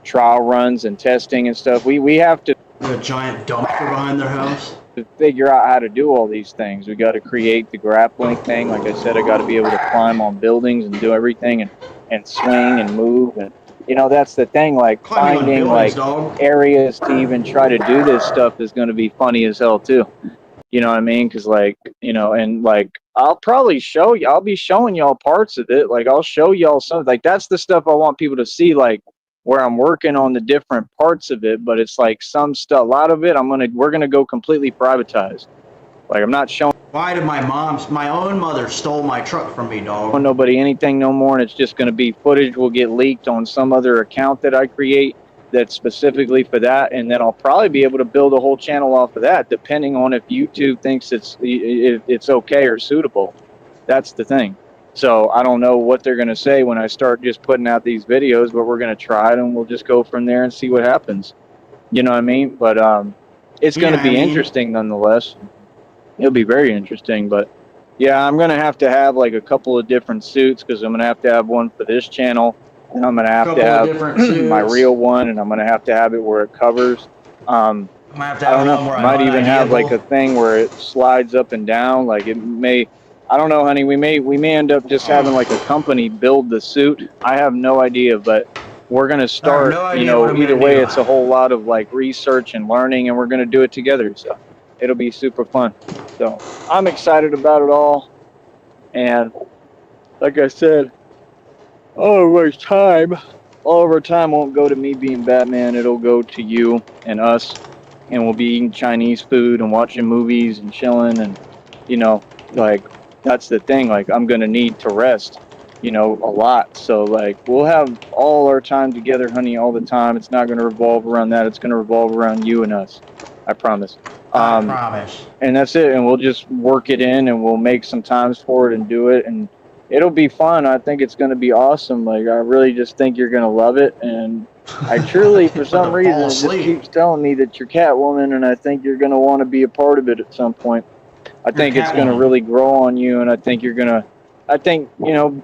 trial runs and testing and stuff. We have to A giant dumpster behind their house. figure out how to do all these things. We got to create the grappling thing. Like I said, I got to be able to climb on buildings and do everything and swing and move. And, that's the thing. Like Climbing on finding buildings, like dog. areas to even try to do this stuff is going to be funny as hell too. You know what I mean? Because like, and like I'll probably show you. I'll be showing y'all parts of it. Like I'll show y'all some. Like that's the stuff I want people to see. Like where I'm working on the different parts of it. But it's like some stuff. A lot of it, we're gonna go completely privatized. Like I'm not showing Why did my own mother stole my truck from me, dog? nobody anything no more, and it's just gonna be footage will get leaked on some other account that I create that's specifically for that, and then I'll probably be able to build a whole channel off of that, depending on if YouTube thinks it's okay or suitable. That's the thing. So I don't know what they're gonna say when I start just putting out these videos, but we're gonna try it, and we'll just go from there and see what happens. You know what I mean? But it's gonna Yeah, I be mean, interesting nonetheless. It'll be very interesting, but yeah, I'm gonna have to have like a couple of different suits because I'm gonna have to have one for this channel, and I'm gonna a have to couple of have different my suits. real one, and I'm gonna have to have it where it covers. I'm gonna have to I have don't know. one where I I'm might even have like a unideable. thing where it slides up and down. Like it may. I don't know, honey. We may end up just having like a company build the suit. I have no idea, but we're gonna I have start. no idea what I'm Either gonna way, do. it's a whole lot of like research and learning, and we're gonna do it together. So it'll be super fun. So I'm excited about it all. And like I said, all of our time won't go to me being Batman. It'll go to you and us, and we'll be eating Chinese food and watching movies and chilling. And you know, like that's the thing. Like I'm gonna need to rest, a lot. So like we'll have all our time together, honey, all the time. It's not gonna revolve around that. It's gonna revolve around you and us. I promise. I promise. And that's it. And we'll just work it in, and we'll make some times for it and do it, and it'll be fun. I think it's going to be awesome. Like I really just think you're going to love it, and I truly, for About some to fall reason, it just asleep. keeps telling me that you're Catwoman, and I think you're going to want to be a part of it at some point. I You're think it's going to Catwoman. really grow on you, and I think you're going to. I think,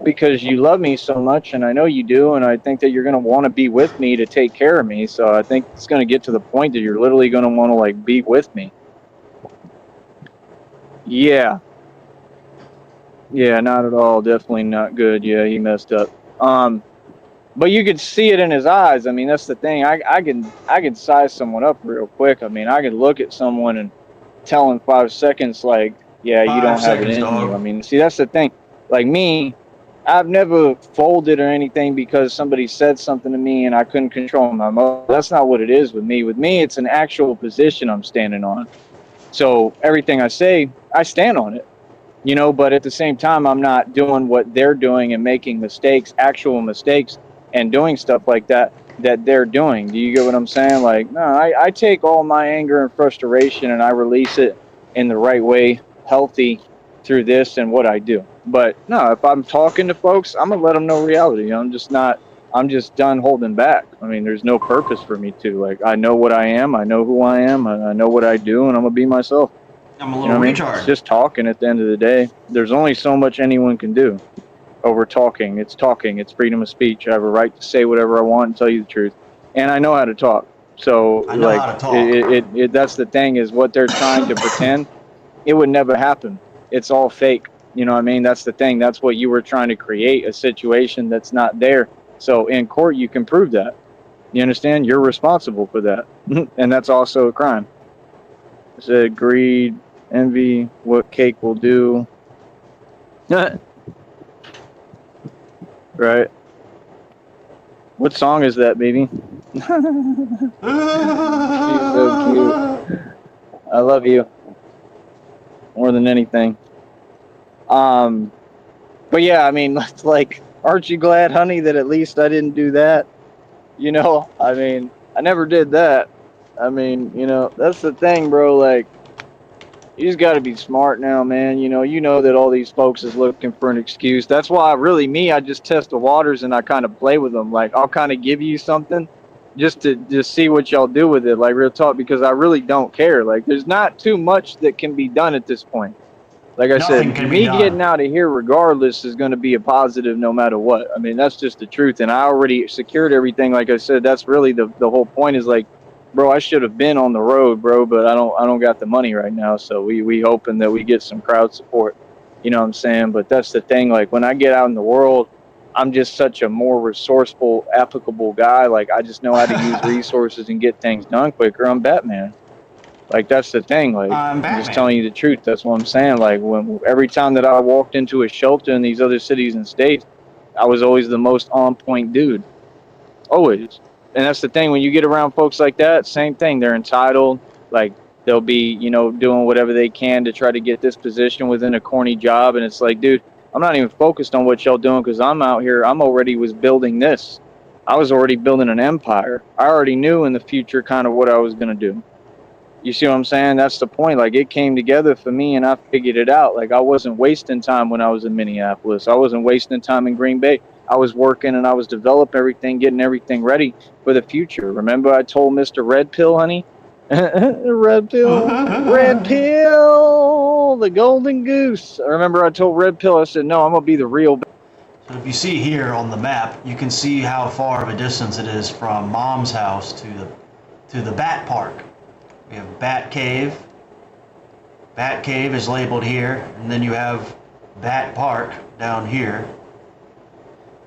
because you love me so much, and I know you do, and I think that you're going to want to be with me to take care of me. So I think it's going to get to the point that you're literally going to want to like be with me. Yeah. Yeah, not at all. Definitely not good. Yeah, he messed up. But you could see it in his eyes. I mean, that's the thing. I can size someone up real quick. I mean, I could look at someone and tell in 5 seconds, like, yeah, you Five don't have it seconds, in you. I dog. mean, see, that's the thing. Like me, I've never folded or anything because somebody said something to me and I couldn't control my emotions. That's not what it is with me. With me, it's an actual position I'm standing on. So everything I say, I stand on it. But at the same time, I'm not doing what they're doing and making mistakes, actual mistakes, and doing stuff like that they're doing. Do you get what I'm saying? Like, no, I take all my anger and frustration and I release it in the right way, healthy through this and what I do. But no, if I'm talking to folks, I'm gonna let them know reality. I'm just done holding back. I mean, there's no purpose for me to. Like, I know what I am, I know who I am, and I know what I do, and I'm gonna be myself. I'm a You know little what I mean? It's retard. just talking at the end of the day. There's only so much anyone can do over talking. It's talking. It's freedom of speech. I have a right to say whatever I want and tell you the truth. And I know how to talk. So I know like how to talk. that's the thing is what they're trying to pretend. It would never happen. It's all fake. You know what I mean? That's the thing. That's what you were trying to create, a situation that's not there. So in court, you can prove that. You understand? You're responsible for that. And that's also a crime. It said greed, envy, what cake will do. Right. What song is that, baby? She's so cute. I love you more than anything. Um, but yeah, I mean, like, aren't you glad, honey, that at least I didn't do that? You know, I mean, I never did that. I mean, that's the thing, bro. Like, you just got to be smart now, man. You know that all these folks is looking for an excuse. That's why, really, I just test the waters and I kind of play with them. Like, I'll kind of give you something just to just see what y'all do with it, like real talk, because I really don't care. Like, there's not too much that can be done at this point. Like I Nothing said, can be me done. getting out of here regardless is going to be a positive no matter what. I mean, that's just the truth. And I already secured everything. Like I said, that's really the whole point is like, bro, I should have been on the road, bro, but I don't got the money right now. So we hoping that we get some crowd support. You know what I'm saying? But that's the thing. Like when I get out in the world, I'm just such a more resourceful, applicable guy. Like I just know how to use resources and get things done quicker. I'm Batman. Like that's the thing. Like I'm I'm just Batman. telling you the truth. That's what I'm saying. Like when every time that I walked into a shelter in these other cities and states, I was always the most on point dude. Always. And that's the thing. When you get around folks like that, same thing. They're entitled. Like they'll be, doing whatever they can to try to get this position within a corny job. And it's like, dude, I'm not even focused on what y'all doing because I'm out here. I'm already was building this. I was already building an empire. I already knew in the future kind of what I was gonna do. You see what I'm saying? That's the point. Like it came together for me and I figured it out. Like I wasn't wasting time when I was in Minneapolis. I wasn't wasting time in Green Bay. I was working and I was developing everything, getting everything ready for the future. Remember I told Mr. Red Pill, honey? Red Pill, the golden goose. I remember I told Red Pill, I said, no, I'm going to be the real. So if you see here on the map, you can see how far of a distance it is from Mom's house to the Bat Park. We have Bat Cave. Bat Cave is labeled here, and then you have Bat Park down here.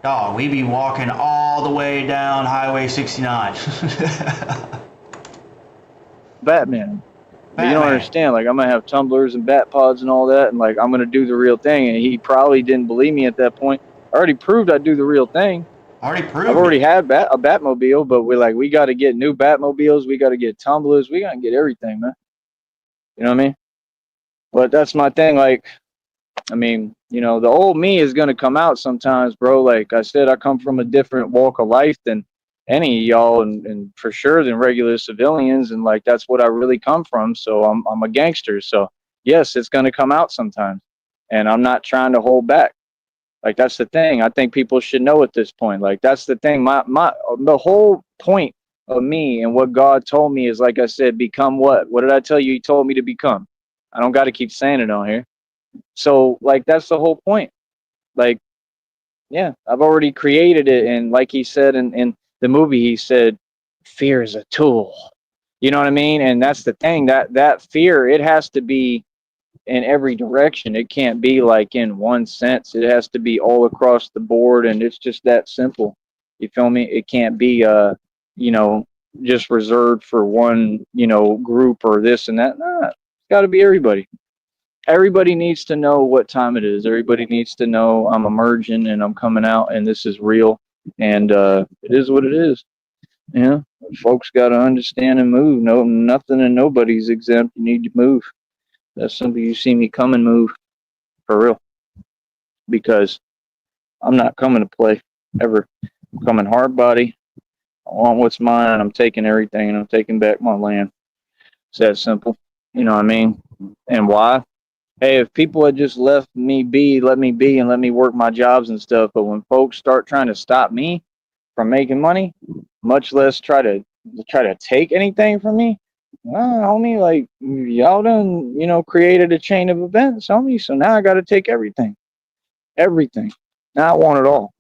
Dog, we be walking all the way down Highway 69. Batman. But you don't Batman. understand. Like I'm gonna have tumblers and bat pods and all that, and like I'm gonna do the real thing. And he probably didn't believe me at that point. I already proved I'd do the real thing. Already I've proved already it. had a Batmobile, but we got to get new Batmobiles. We got to get tumblers. We got to get everything, man. You know what I mean? But that's my thing. Like, I mean, the old me is gonna come out sometimes, bro. Like I said, I come from a different walk of life than any of y'all, and for sure than regular civilians, and like that's what I really come from. So I'm a gangster. So yes, it's gonna come out sometimes, and I'm not trying to hold back. Like that's the thing. I think people should know at this point. Like that's the thing. My the whole point of me and what God told me is like I said, become what? What did I tell you? He told me to become. I don't got to keep saying it on here. So like that's the whole point. Like yeah, I've already created it, and like he said in the movie, he said, "Fear is a tool." You know what I mean? And that's the thing that fear it has to be in every direction. It can't be like in one sense. It has to be all across the board, and it's just that simple. You feel me? It can't be you know, just reserved for one, group or this and that. Nah, it's got to be everybody. Everybody needs to know what time it is. Everybody needs to know I'm emerging and I'm coming out and this is real and it is what it is. Yeah, folks got to understand and move. No, nothing and nobody's exempt. You need to move. That's something you see me come and move for real because I'm not coming to play ever. I'm coming hard body. I want what's mine and I'm taking everything and I'm taking back my land. It's that simple. You know what I mean? And why? Hey, if people had just left me be, let me be, and let me work my jobs and stuff, but when folks start trying to stop me from making money, much less try to take anything from me, homie, like y'all done, created a chain of events, homie. So now I got to take everything, everything. Now I want it all.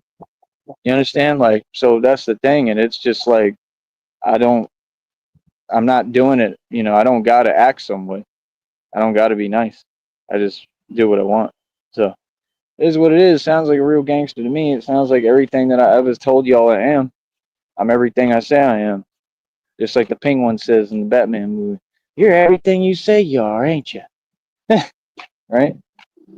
You understand? Like, so that's the thing, and it's just like I don't. I'm not doing it. You know, I don't got to act some way. I don't got to be nice. I just do what I want. So it is what it is. Sounds like a real gangster to me. It sounds like everything that I ever told y'all I am. I'm everything I say I am. Just like the Penguin says in the Batman movie. You're everything you say you are, ain't you? Right?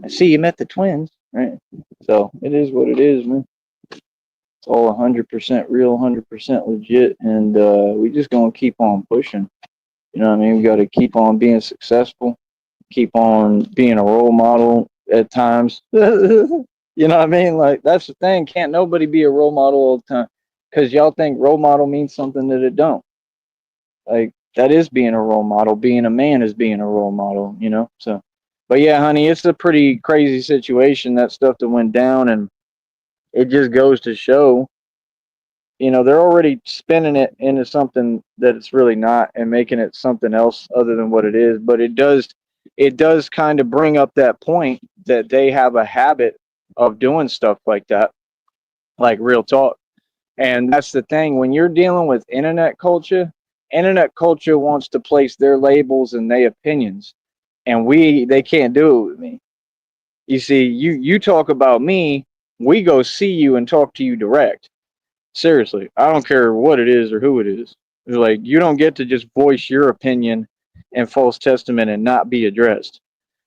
I see you met the twins, right? So it is what it is, man. It's all 100% real, 100% legit, and we just gonna keep on pushing. You know what I mean? We got to keep on being successful, keep on being a role model at times. You know what I mean? Like that's the thing. Can't nobody be a role model all the time because y'all think role model means something that it don't. Like that is being a role model. Being a man is being a role model. You know. So, but yeah, honey, it's a pretty crazy situation. That stuff that went down, and it just goes to show. You know, they're already spinning it into something that it's really not, and making it something else other than what it is. But it does kind of bring up that point that they have a habit of doing stuff like that, like real talk. And that's the thing when you're dealing with internet culture wants to place their labels and their opinions, and they can't do it with me. You see, you talk about me, we go see you and talk to you direct. Seriously, I don't care what it is or who it is. It's like you don't get to just voice your opinion and false testament and not be addressed.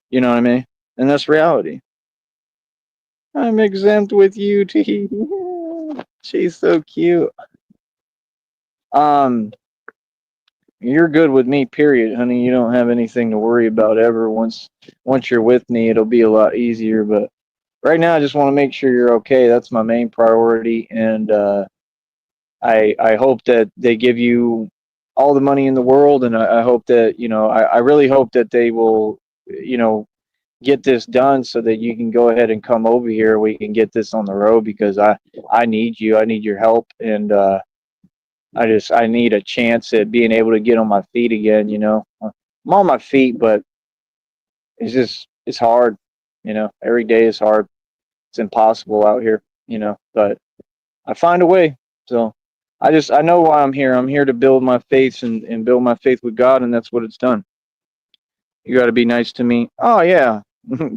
You know what I mean? And that's reality. I'm exempt with you, T. She's so cute. Um, you're good with me, period, honey. You don't have anything to worry about ever. Once you're with me, it'll be a lot easier. But right now, I just want to make sure you're okay. That's my main priority, and I hope that they give you all the money in the world, and I hope that I really hope that they will you know get this done so that you can go ahead and come over here. We can get this on the road because I need you. I need your help, and I need a chance at being able to get on my feet again. I'm on my feet, but it's hard. Every day is hard. It's impossible out here. But I find a way. So I know why I'm here. I'm here to build my faith and build my faith with God, and that's what it's done. You got to be nice to me. Oh yeah,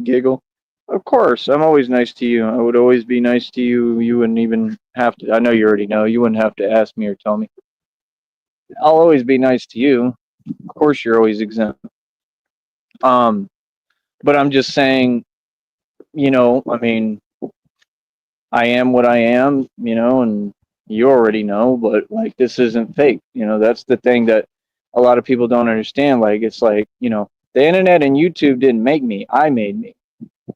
giggle. Of course, I'm always nice to you. I would always be nice to you. You wouldn't even have to. I know you already know. You wouldn't have to ask me or tell me. I'll always be nice to you. Of course, you're always exempt. Um, but I'm just saying. I mean, I am what I am. And you already know. But like, this isn't fake. That's the thing that a lot of people don't understand. Like, it's like the internet and YouTube didn't make me. I made me.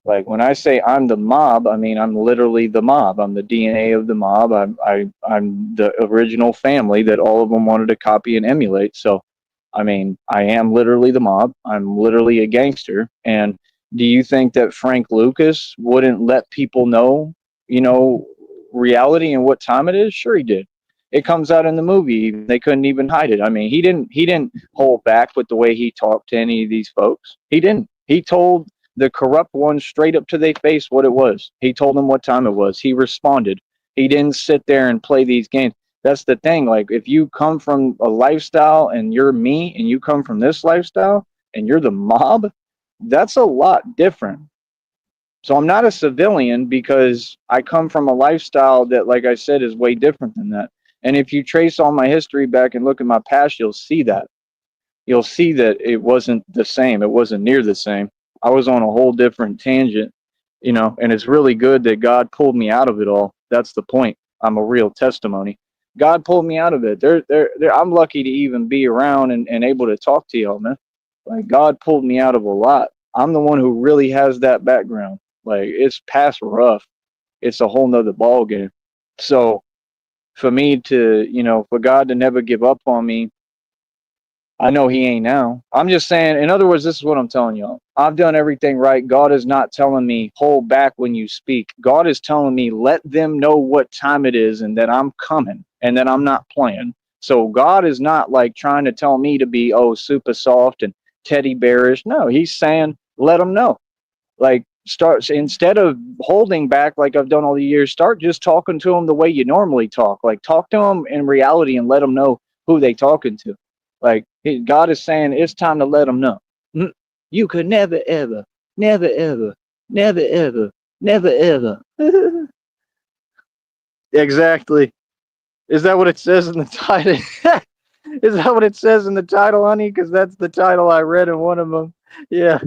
Like when I say I'm the mob, I mean I'm literally the mob. I'm the DNA of the mob. I'm the original family that all of them wanted to copy and emulate. So, I mean, I am literally the mob. I'm literally a gangster. And do you think that Frank Lucas wouldn't let people know, you know, reality and what time it is? Sure, he did. It comes out in the movie. They couldn't even hide it. I mean, he didn't hold back with the way he talked to any of these folks. He didn't. He told the corrupt ones straight up to their face what it was. He told them what time it was. He responded. He didn't sit there and play these games. That's the thing. Like, if you come from a lifestyle and you're me and you come from this lifestyle and you're the mob, that's a lot different. So I'm not a civilian because I come from a lifestyle that, like I said, is way different than that. And if you trace all my history back and look at my past, you'll see that. You'll see that it wasn't the same. It wasn't near the same. I was on a whole different tangent, and it's really good that God pulled me out of it all. That's the point. I'm a real testimony. God pulled me out of it. I'm lucky to even be around and able to talk to y'all, man. Like, God pulled me out of a lot. I'm the one who really has that background. Like, it's past rough. It's a whole nother ball game. So for me to, for God to never give up on me, I know he ain't now. I'm just saying, in other words, this is what I'm telling y'all. I've done everything right. God is not telling me, hold back when you speak. God is telling me, let them know what time it is and that I'm coming and that I'm not playing. So God is not like trying to tell me to be, super soft and teddy bearish. No, he's saying, let them know. Like, start, instead of holding back like I've done all the years, start just talking to them the way you normally talk. Like, talk to them in reality and let them know who they talking to. Like God is saying it's time to let them know. You could never ever, never ever, never ever, never ever. Exactly. Is that what it says in the title? Is that what it says in the title, honey? Because that's the title I read in one of them. Yeah.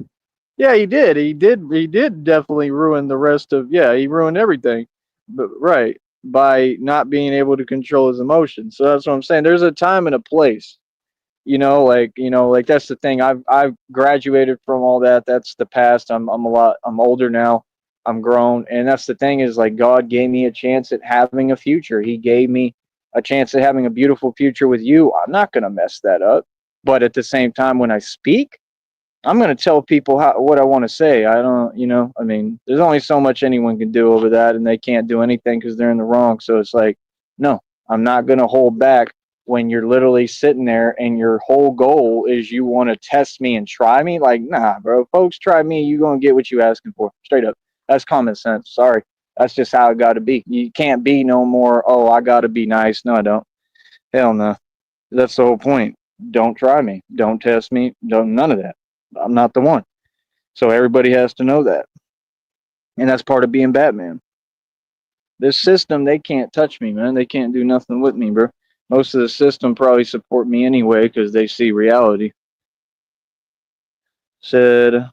Yeah, he did. He did definitely ruin the rest of. Yeah, he ruined everything. But right, by not being able to control his emotions. So that's what I'm saying. There's a time and a place. Like that's the thing. I've graduated from all that. That's the past. I'm older now. I'm grown, and that's the thing is like God gave me a chance at having a future. He gave me a chance at having a beautiful future with you. I'm not gonna mess that up. But at the same time, when I speak, I'm going to tell people what I want to say. I don't, I mean, there's only so much anyone can do over that, and they can't do anything because they're in the wrong. So it's like, no, I'm not going to hold back when you're literally sitting there and your whole goal is you want to test me and try me. Like, nah, bro, folks, try me. You're going to get what you asking for. Straight up. That's common sense. Sorry. That's just how it got to be. You can't be no more, oh, I got to be nice. No, I don't. Hell no. That's the whole point. Don't try me. Don't test me. Don't, none of that. I'm not the one. So everybody has to know that. And that's part of being Batman. This system, they can't touch me, man. They can't do nothing with me, bro. Most of the system probably support me anyway because they see reality. Said,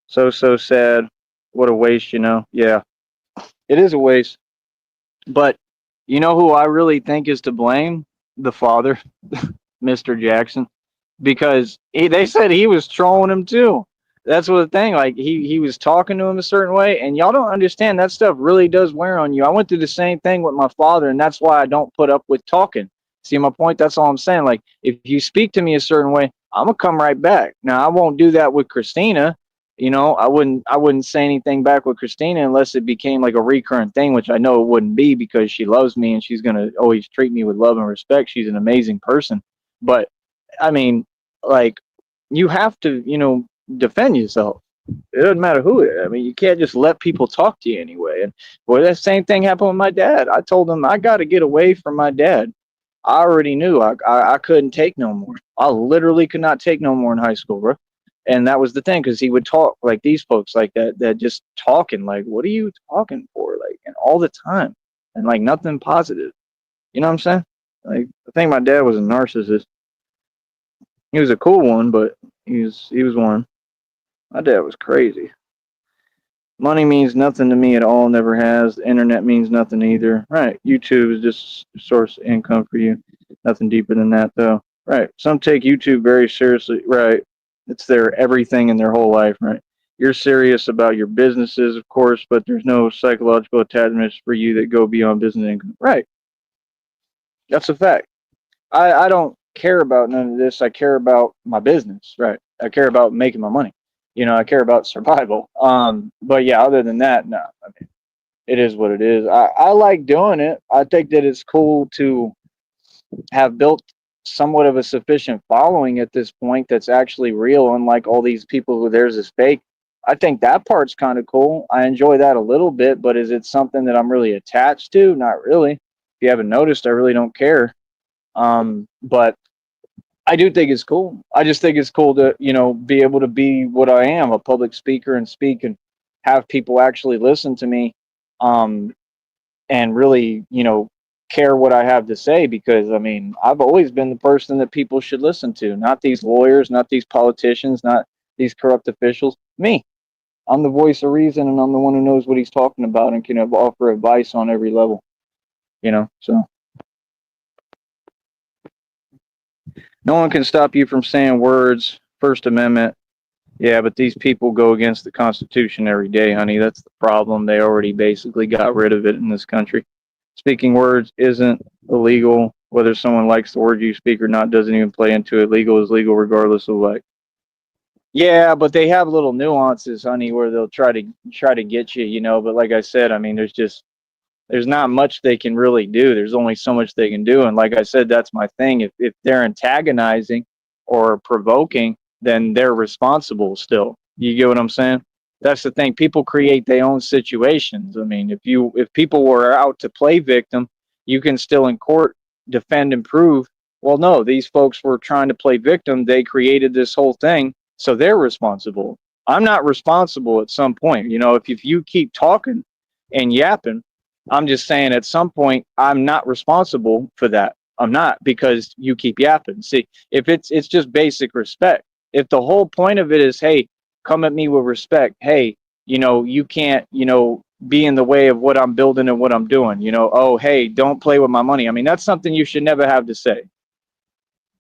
so sad. What a waste, Yeah, it is a waste. But you know who I really think is to blame? The father, Mr. Jackson. Because they said he was trolling him too. That's what the thing. Like he was talking to him a certain way, and y'all don't understand that stuff really does wear on you. I went through the same thing with my father, and that's why I don't put up with talking. See my point? That's all I'm saying. Like if you speak to me a certain way, I'm gonna come right back. Now I won't do that with Christina. I wouldn't say anything back with Christina unless it became like a recurrent thing, which I know it wouldn't be because she loves me and she's gonna always treat me with love and respect. She's an amazing person. But I mean, like, you have to, defend yourself. It doesn't matter who it is. I mean, you can't just let people talk to you anyway. And boy, that same thing happened with my dad. I told him I got to get away from my dad. I already knew I couldn't take no more. I literally could not take no more in high school, bro. And that was the thing because he would talk like these folks like that just talking like, what are you talking for? Like, and all the time, and like nothing positive. You know what I'm saying? Like, I think my dad was a narcissist. He was a cool one, but he was one. My dad was crazy. Money means nothing to me at all. Never has. The internet means nothing either. Right. YouTube is just a source of income for you. Nothing deeper than that, though. Right. Some take YouTube very seriously. Right. It's their everything in their whole life. Right. You're serious about your businesses, of course, but there's no psychological attachments for you that go beyond business income. Right. That's a fact. I don't care about none of this. I care about my business, right? I care about making my money. I care about survival. But yeah, other than that, no. I mean, it is what it is. I like doing it. I think that it's cool to have built somewhat of a sufficient following at this point that's actually real, unlike all these people who theirs is fake. I think that part's kind of cool. I enjoy that a little bit, but is it something that I'm really attached to? Not really. If you haven't noticed, I really don't care. But I do think it's cool. I just think it's cool to, be able to be what I am, a public speaker and speak and have people actually listen to me, um, and really, care what I have to say because I mean, I've always been the person that people should listen to, not these lawyers, not these politicians, not these corrupt officials. Me. I'm the voice of reason and I'm the one who knows what he's talking about and can offer advice on every level, so no one can stop you from saying words. First Amendment. Yeah, but these people go against the Constitution every day, honey. That's the problem. They already basically got rid of it in this country. Speaking words isn't illegal. Whether someone likes the word you speak or not doesn't even play into it. Legal is legal regardless of like. Yeah, but they have little nuances, honey, where they'll try to get you, But like I said, I mean, there's not much they can really do. There's only so much they can do. And like I said, that's my thing. If they're antagonizing or provoking, then they're responsible still. You get what I'm saying? That's the thing. People create their own situations. I mean, if people were out to play victim, you can still in court defend and prove Well, no, these folks were trying to play victim. They created this whole thing, so they're responsible. I'm not responsible at some point. If you keep talking and yapping, I'm just saying at some point I'm not responsible for that. I'm not, because you keep yapping. See, if it's just basic respect. If the whole point of it is, hey, come at me with respect. Hey, you can't, be in the way of what I'm building and what I'm doing. Oh, hey, don't play with my money. I mean, that's something you should never have to say.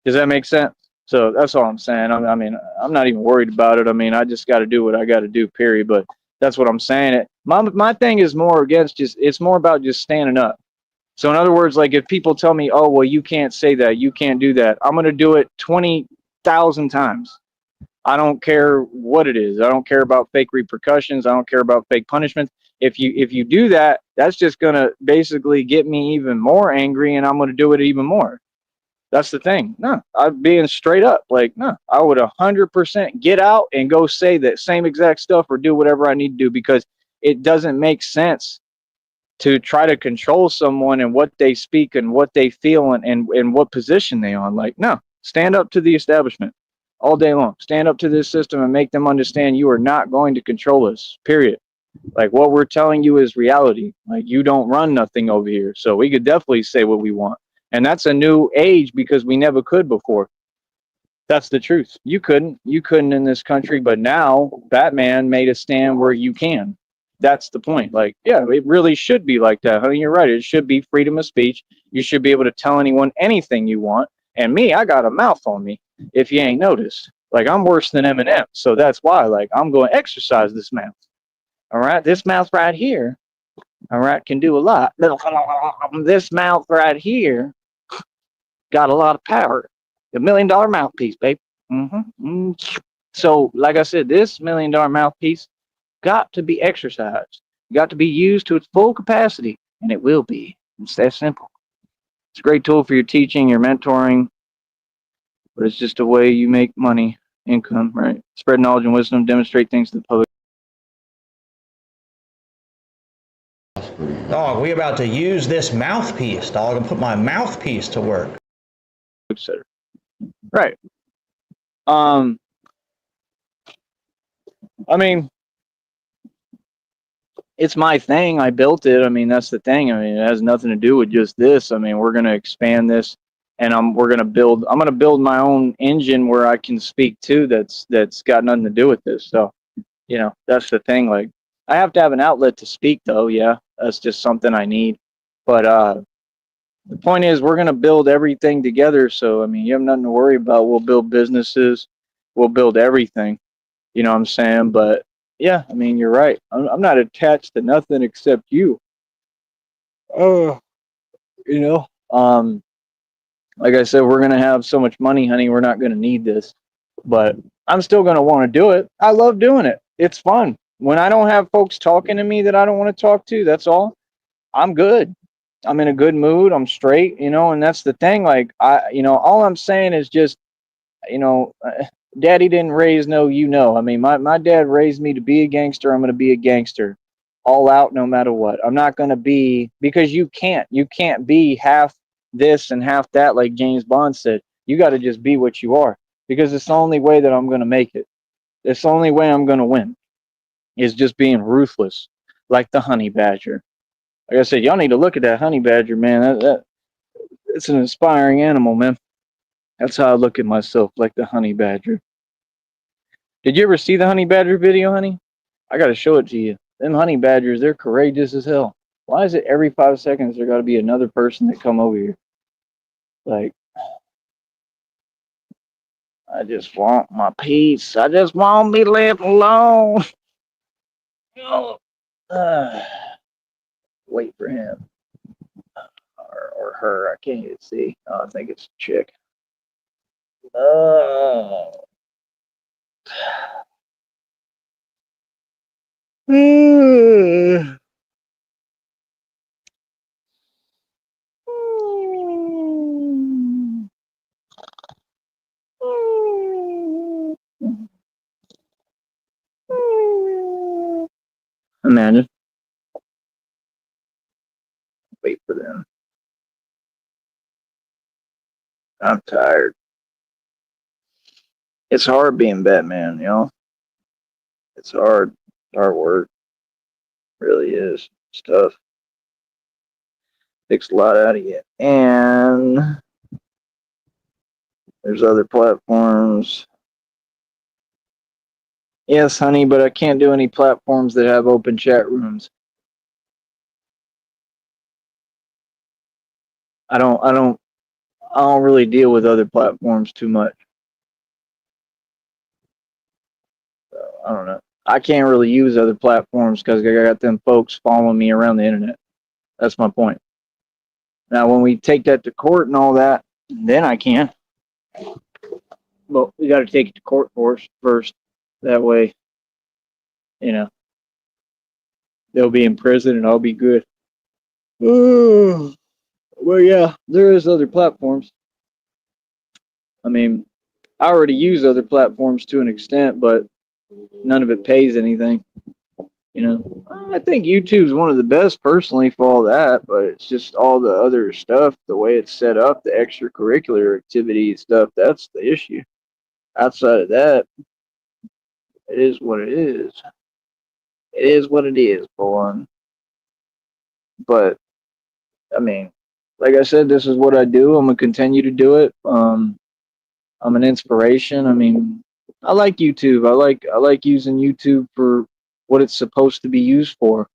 Does that make sense? So that's all I'm saying. I mean, I'm not even worried about it. I mean, I just got to do what I got to do, period. But that's what I'm saying. My thing is more against just, it's more about just standing up. So in other words, like if people tell me, oh, well, you can't say that, you can't do that, I'm going to do it 20,000 times. I don't care what it is. I don't care about fake repercussions. I don't care about fake punishments. If you do that, that's just going to basically get me even more angry, and I'm going to do it even more. That's the thing. No, I'm being straight up. Like, no, I would 100% get out and go say that same exact stuff or do whatever I need to do, because it doesn't make sense to try to control someone and what they speak and what they feel and what position they on. Like, no, stand up to the establishment all day long. Stand up to this system and make them understand you are not going to control us, period. Like, what we're telling you is reality. Like, you don't run nothing over here. So we could definitely say what we want. And that's a new age because we never could before. That's the truth. You couldn't in this country, but now Batman made a stand where you can. That's the point. Like, yeah, it really should be like that, honey. You're right. It should be freedom of speech. You should be able to tell anyone anything you want. And me, I got a mouth on me. If you ain't noticed, like, I'm worse than Eminem, so that's why. Like, I'm going to exercise this mouth. All right, this mouth right here, all right, can do a lot. This mouth right here got a lot of power. $1 million mouthpiece, babe. So, like I said, this $1 million mouthpiece got to be exercised, got to be used to its full capacity, and it will be. It's that simple. It's a great tool for your teaching, your mentoring, but it's just a way you make money, income, right? Spread knowledge and wisdom, demonstrate things to the public. Dog, we about to use this mouthpiece, dog, and put my mouthpiece to work. Etc. Right. Um. I mean, it's my thing. I built it. I mean, that's the thing. I mean, it has nothing to do with just this. I mean, we're going to expand this, and we're going to build. I'm going to build my own engine where I can speak to. That's got nothing to do with this. So, that's the thing. Like, I have to have an outlet to speak, though. Yeah, that's just something I need. But the point is, we're going to build everything together. So, I mean, you have nothing to worry about. We'll build businesses. We'll build everything. You know what I'm saying? But yeah, I mean, you're right. I'm not attached to nothing except you. Oh, you know. Like I said, we're gonna have so much money, honey. We're not gonna need this, but I'm still gonna want to do it. I love doing it. It's fun. When I don't have folks talking to me that I don't want to talk to, that's all. I'm good. I'm in a good mood. I'm straight, and that's the thing. Like, all I'm saying is just, you know, daddy didn't raise no, I mean, my dad raised me to be a gangster. I'm going to be a gangster all out no matter what. I'm not going to be, because you can't be half this and half that, like James Bond said. You got to just be what you are, because it's the only way that I'm going to make it. It's the only way I'm going to win, is just being ruthless, like the honey badger. Like I said, y'all need to look at that honey badger, man. It's an inspiring animal, man. That's how I look at myself, like the honey badger. Did you ever see the honey badger video, honey? I gotta show it to you. Them honey badgers, they're courageous as hell. Why is it every 5 seconds there gotta be another person that come over here? Like, I just want my peace. I just want to be left alone. Oh, uh, wait for him. Or her. I can't even see. Oh, I think it's a chick. Oh. Imagine. Wait for them. I'm tired. It's hard being Batman, you know? It's hard. Hard work. It really is. It's tough. Takes a lot out of you. And there's other platforms. Yes, honey, but I can't do any platforms that have open chat rooms. I don't I don't I don't really deal with other platforms too much. So, I don't know. I can't really use other platforms because I got them folks following me around the internet. That's my point. Now, when we take that to court and all that, then I can. But we got to take it to court first. That way, you know, they'll be in prison and I'll be good. Well, yeah, there is other platforms. I mean, I already use other platforms to an extent, but none of it pays anything. You know, I think YouTube's one of the best personally for all that, but it's just all the other stuff, the way it's set up, the extracurricular activity stuff. That's the issue. Outside of that, it is what it is. It is what it is, boy. But I mean, like I said, this is what I do. I'm gonna continue to do it. I'm an inspiration. I mean, I like YouTube. I like using YouTube for what it's supposed to be used for.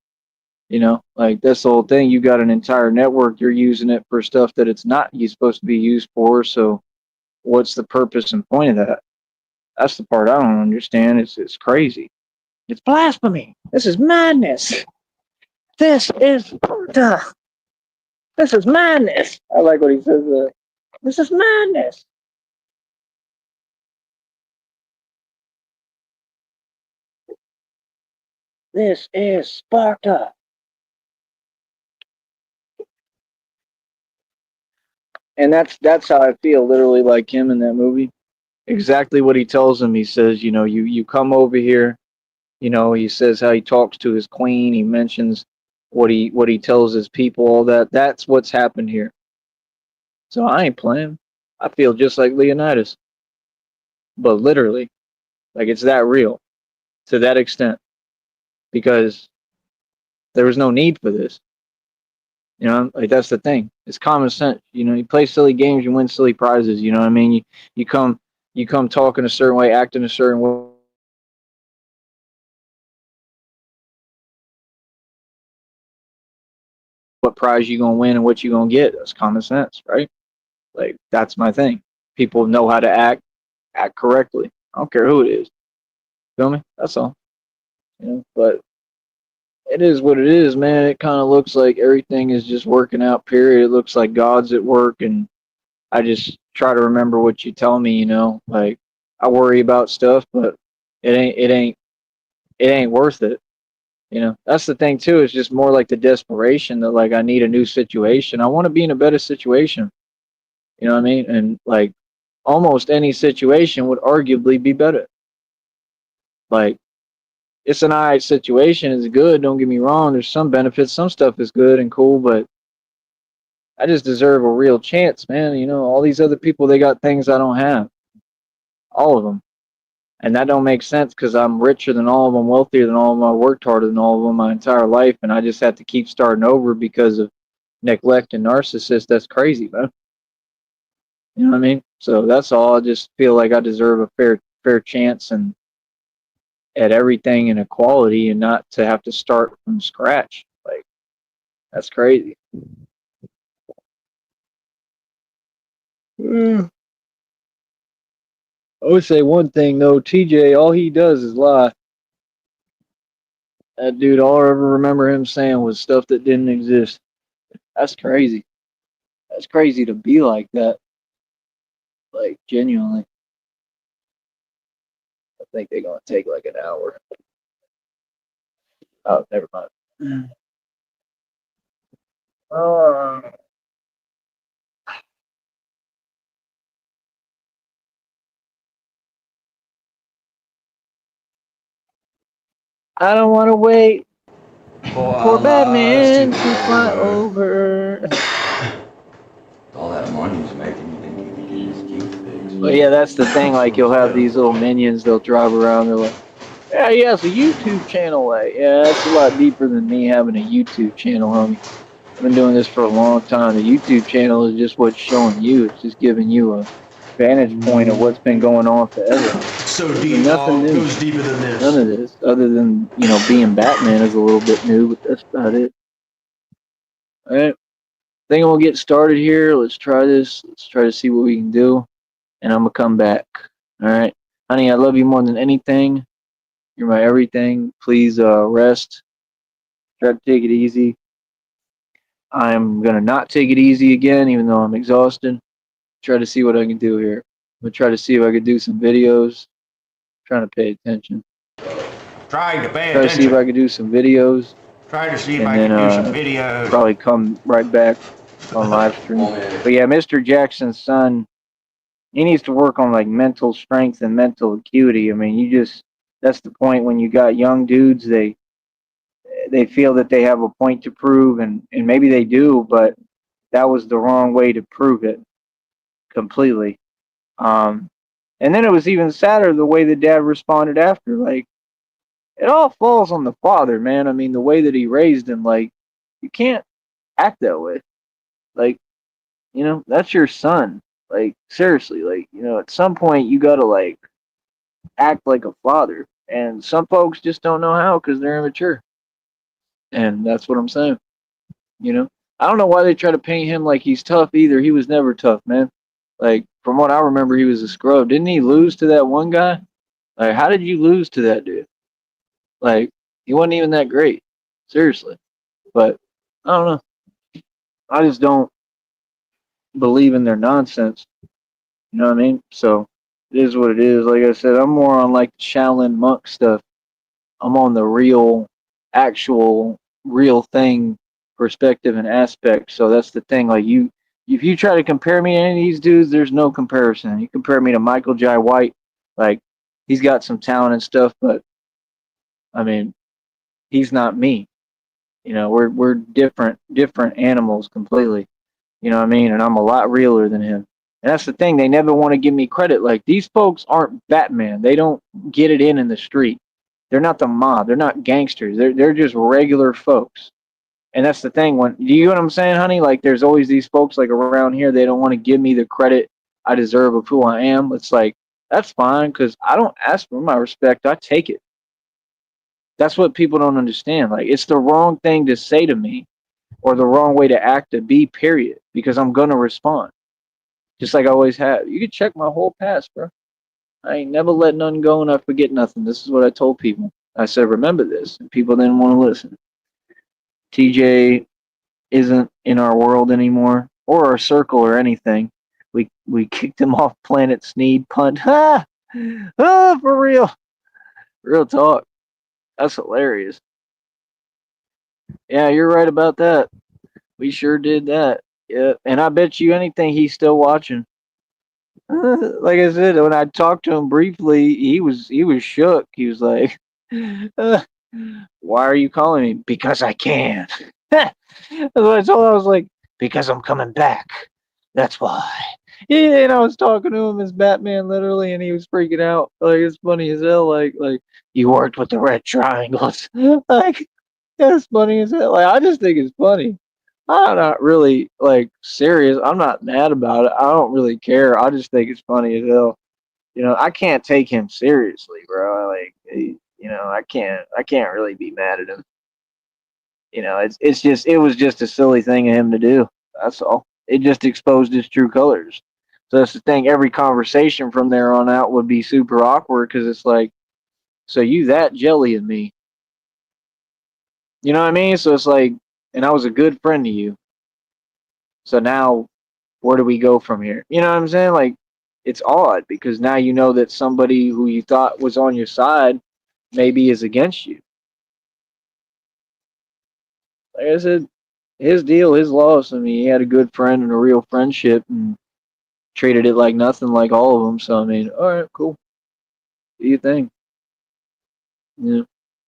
You know, like that's the whole thing. You got an entire network. You're using it for stuff that it's not you supposed to be used for. So, what's the purpose and point of that? That's the part I don't understand. It's crazy. It's blasphemy. This is madness. This is this is madness. I like what he says. This is madness. This is Sparta. And that's how I feel, literally like him in that movie. Exactly what he tells him. He says, you know, you come over here. You know, he says how he talks to his queen. He mentions what he tells his people. All that. That's what's happened here. So I ain't playing. I feel just like Leonidas, but literally, like it's that real to that extent because there was no need for this. You know, like that's the thing. It's common sense. You know, you play silly games, you win silly prizes. You know what I mean? You come you come talking a certain way, acting a certain way. What prize you gonna win and what you gonna get? That's common sense, right? Like that's my thing. People know how to act correctly. I don't care who it is. Feel me? That's all. You know, but it is what it is, man. It kind of looks like everything is just working out. Period. It looks like God's at work, and I just try to remember what you tell me. You know, like I worry about stuff, but it ain't worth it. You know, that's the thing too. It's just more like the desperation that like I need a new situation. I want to be in a better situation. You know what I mean? And like almost any situation would arguably be better. Like it's an alright situation. It's good. Don't get me wrong. There's some benefits. Some stuff is good and cool, but I just deserve a real chance, man. You know, all these other people, they got things I don't have. All of them. And that don't make sense because I'm richer than all of them, wealthier than all of them. I worked harder than all of them my entire life, and I just have to keep starting over because of neglect and narcissist. That's crazy, man. You know what I mean? So that's all. I just feel like I deserve a fair chance and at everything and equality, and not to have to start from scratch. Like that's crazy. Mm. I would say one thing though, TJ, all he does is lie. That dude, all I ever remember him saying was stuff that didn't exist. That's crazy. That's crazy to be like that. Like genuinely. I think they're gonna take like an hour. Oh, never mind. Uh, I don't want to wait For for our lives to Batman be to fly over. over. All that money he's making, you think he could But yeah, that's the thing. Like, you'll have these little minions. They'll drive around. They're like, yeah, he has a YouTube channel. Like, yeah, that's a lot deeper than me having a YouTube channel, homie. I've been doing this for a long time. The YouTube channel is just what's showing you. It's just giving you a vantage point of what's been going on forever. So deep, Nothing dog. new. Goes deeper than this. None of this, other than, you know, being Batman is a little bit new, but that's about it. All right. I think we'll get started here. Let's try this. Let's try to see what we can do. And I'm going to come back. All right. Honey, I love you more than anything. You're my everything. Please rest. Try to take it easy. I'm going to not take it easy again, even though I'm exhausted. Try to see what I can do here. I'm going to try to see if I can do some videos. Trying to pay attention. Trying to pay Try to see if I can do some videos. Trying to see if I can do some videos. Probably come right back on live stream. But yeah, Mr. Jackson's son, he needs to work on like mental strength and mental acuity. I mean, that's the point when you got young dudes, they feel that they have a point to prove, and maybe they do, but that was the wrong way to prove it completely. And then it was even sadder the way the dad responded after. Like, it all falls on the father, man. I mean, the way that he raised him, like, you can't act that way. Like, you know, that's your son. Like, seriously, like, you know, at some point you gotta, like, act like a father. And some folks just don't know how because they're immature. And that's what I'm saying. You know? I don't know why they try to paint him like he's tough either. He was never tough, man. Like, from what I remember, he was a scrub. Didn't he lose to that one guy? Like, how did you lose to that dude? Like, he wasn't even that great. Seriously. But, I don't know. I just don't believe in their nonsense. You know what I mean? So, it is what it is. Like I said, I'm more on, like, the Shaolin monk stuff. I'm on the real, actual, real thing perspective and aspect. So, that's the thing. Like, if you try to compare me to any of these dudes, there's no comparison. You compare me to Michael Jai White, like, he's got some talent and stuff, but I mean, he's not me. You know, we're different animals completely. You know what I mean? And I'm a lot realer than him. And that's the thing, they never want to give me credit. Like, these folks aren't Batman. They don't get it in the street. They're not the mob. They're not gangsters. They're just regular folks. And that's the thing. When you know what I'm saying, honey? Like, there's always these folks like around here. They don't want to give me the credit I deserve of who I am. It's like, that's fine, because I don't ask for my respect. I take it. That's what people don't understand. Like, it's the wrong thing to say to me, or the wrong way to act to be. Period. Because I'm gonna respond, just like I always have. You can check my whole past, bro. I ain't never let none go, and I forget nothing. This is what I told people. I said, remember this, and people didn't want to listen. TJ isn't in our world anymore, or our circle, or anything. We kicked him off planet Sneed. Punt. Ha! Ah, for real. Real talk. That's hilarious. Yeah, you're right about that. We sure did that. Yeah, and I bet you anything he's still watching. Like I said, when I talked to him briefly, he was shook. He was like, "Uh, "Why are you calling me?" Because I can. That's what I told him. I was like, "Because I'm coming back. That's why." Yeah, and I was talking to him as Batman, literally, and he was freaking out. Like, it's funny as hell. Like you worked with the red triangles. Like, that's funny as hell. Like, I just think it's funny. I'm not really like serious. I'm not mad about it. I don't really care. I just think it's funny as hell. You know, I can't take him seriously, bro. Like, you know, I can't really be mad at him. You know, it was just a silly thing of him to do. That's all. It just exposed his true colors. So that's the thing. Every conversation from there on out would be super awkward because it's like, so you that jelly of me. You know what I mean? So it's like, and I was a good friend to you. So now, where do we go from here? You know what I'm saying? Like, it's odd because now you know that somebody who you thought was on your side maybe is against you. Like I said, his deal, his loss. I mean, he had a good friend and a real friendship and treated it like nothing, like all of them. So, I mean, all right, cool. Do your thing. Yeah.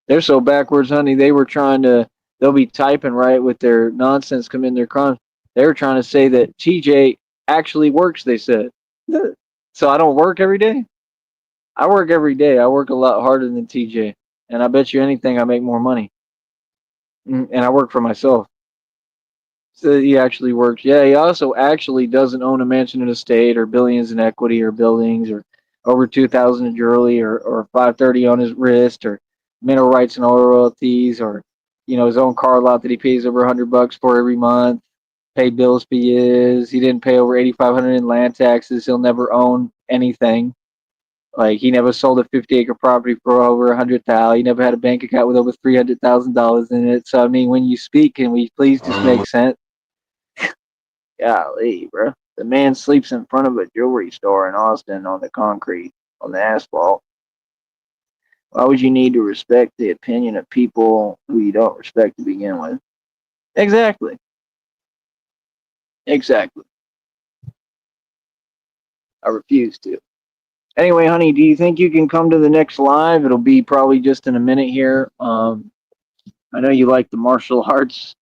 They're so backwards, honey. They'll be typing right with their nonsense, commit their crimes. They were trying to say that TJ actually works, they said. So I don't work every day? I work every day. I work a lot harder than TJ. And I bet you anything I make more money. And I work for myself. So he actually works. Yeah, he also actually doesn't own a mansion in a state or billions in equity or buildings or over 2,000 in jewelry or 530 on his wrist or mineral rights and oil royalties or his own car lot that he pays over $100 for every month. Paid bills for years. He didn't pay over 8,500 in land taxes. He'll never own anything. Like he never sold a 50-acre property for over 100,000. He never had a bank account with over $300,000 in it. So I mean, when you speak, can we please just make sense? Golly, bro. The man sleeps in front of a jewelry store in Austin on the concrete, on the asphalt. Why would you need to respect the opinion of people who you don't respect to begin with? Exactly. Exactly. I refuse to. Anyway, honey, do you think you can come to the next live? It'll be probably just in a minute here. I know you like the martial arts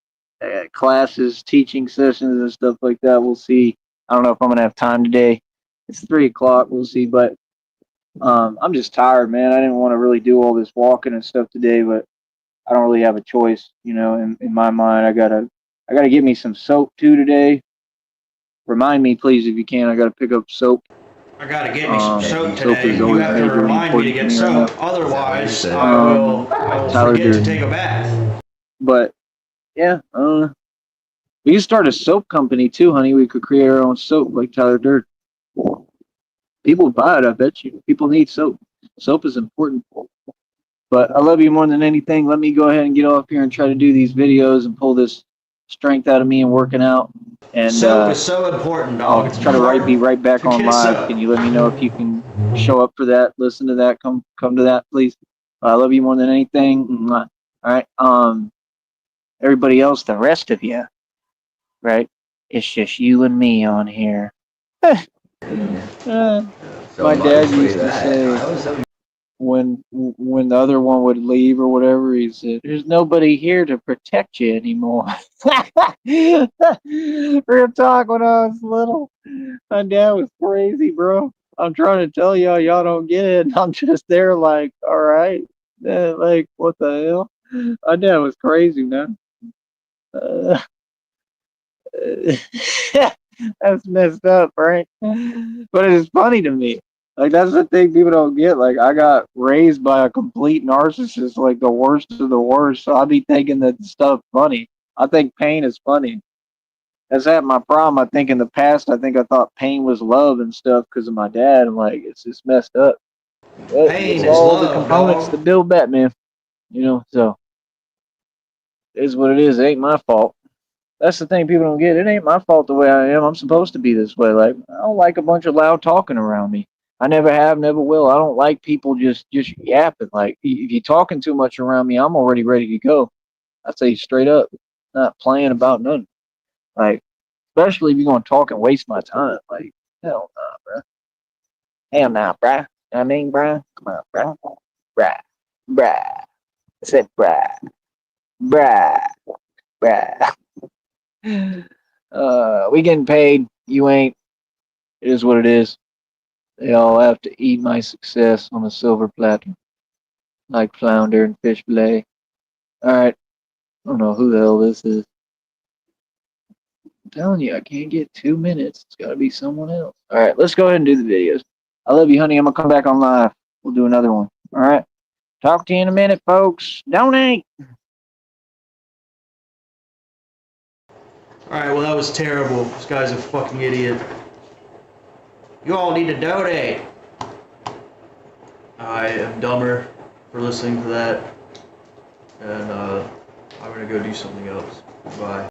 classes, teaching sessions, and stuff like that. We'll see. I don't know if I'm gonna have time today. It's 3 o'clock. We'll see. But I'm just tired, man. I didn't want to really do all this walking and stuff today, but I don't really have a choice. In my mind, I gotta get me some soap too today. Remind me, please, if you can. I gotta pick up soap. I gotta get me some soap Soap today. is You always have to majorly remind me to important get me right soap. now. Otherwise, I Um, will Tyler forget to Durden. take a bath. But yeah, we could start a soap company too, honey. We could create our own soap like Tyler Durden. People would buy it, I bet you. People need soap. Soap is important. But I love you more than anything. Let me go ahead and get off here and try to do these videos and pull this strength out of me and working out. And Soap is so important, I'll dog. It's try to be right back on Get live. soap. Can you let me know if you can show up for that, listen to that, come to that, please? I love you more than anything. Mwah. All right. Everybody else, the rest of you, right? It's just you and me on here. My dad used to say when the other one would leave or whatever, he said, "There's nobody here to protect you anymore." Real talk. When I was little, my dad was crazy, bro. I'm trying to tell y'all don't get it. I'm just there, like, all right, like, what the hell? My dad was crazy, man. Uh, that's messed up, right? But it's funny to me. Like that's the thing people don't get. Like I got raised by a complete narcissist, like the worst of the worst. So I be thinking that stuff funny. I think pain is funny. That's that my problem. I think in the past, I thought pain was love and stuff because of my dad. I'm like, it's just messed up. But Pain it's is all the love, components dog. to build Batman. So it is what it is. It ain't my fault. That's the thing people don't get. It ain't my fault the way I am. I'm supposed to be this way. Like I don't like a bunch of loud talking around me. I never have, never will. I don't like people just yapping. Like if you're talking too much around me, I'm already ready to go. I say straight up, not playing about nothing. Like especially if you're gonna talk and waste my time. Like hell nah, bruh. Hell nah, bruh. I mean, bruh. Come on, bruh. Bruh. Bruh. I said bruh. Bruh. Bruh. We getting paid. You ain't. It is what it is. They all have to eat my success on a silver platter, like flounder and fish fillet. All right. I don't know who the hell this is. I'm telling you, I can't get 2 minutes. It's got to be someone else. All right, let's go ahead and do the videos. I love you, honey. I'm gonna come back on live. We'll do another one. All right. Talk to you in a minute, folks. Donate. Alright, well that was terrible. This guy's a fucking idiot. You all need to donate. I am dumber for listening to that. And I'm gonna go do something else. Bye.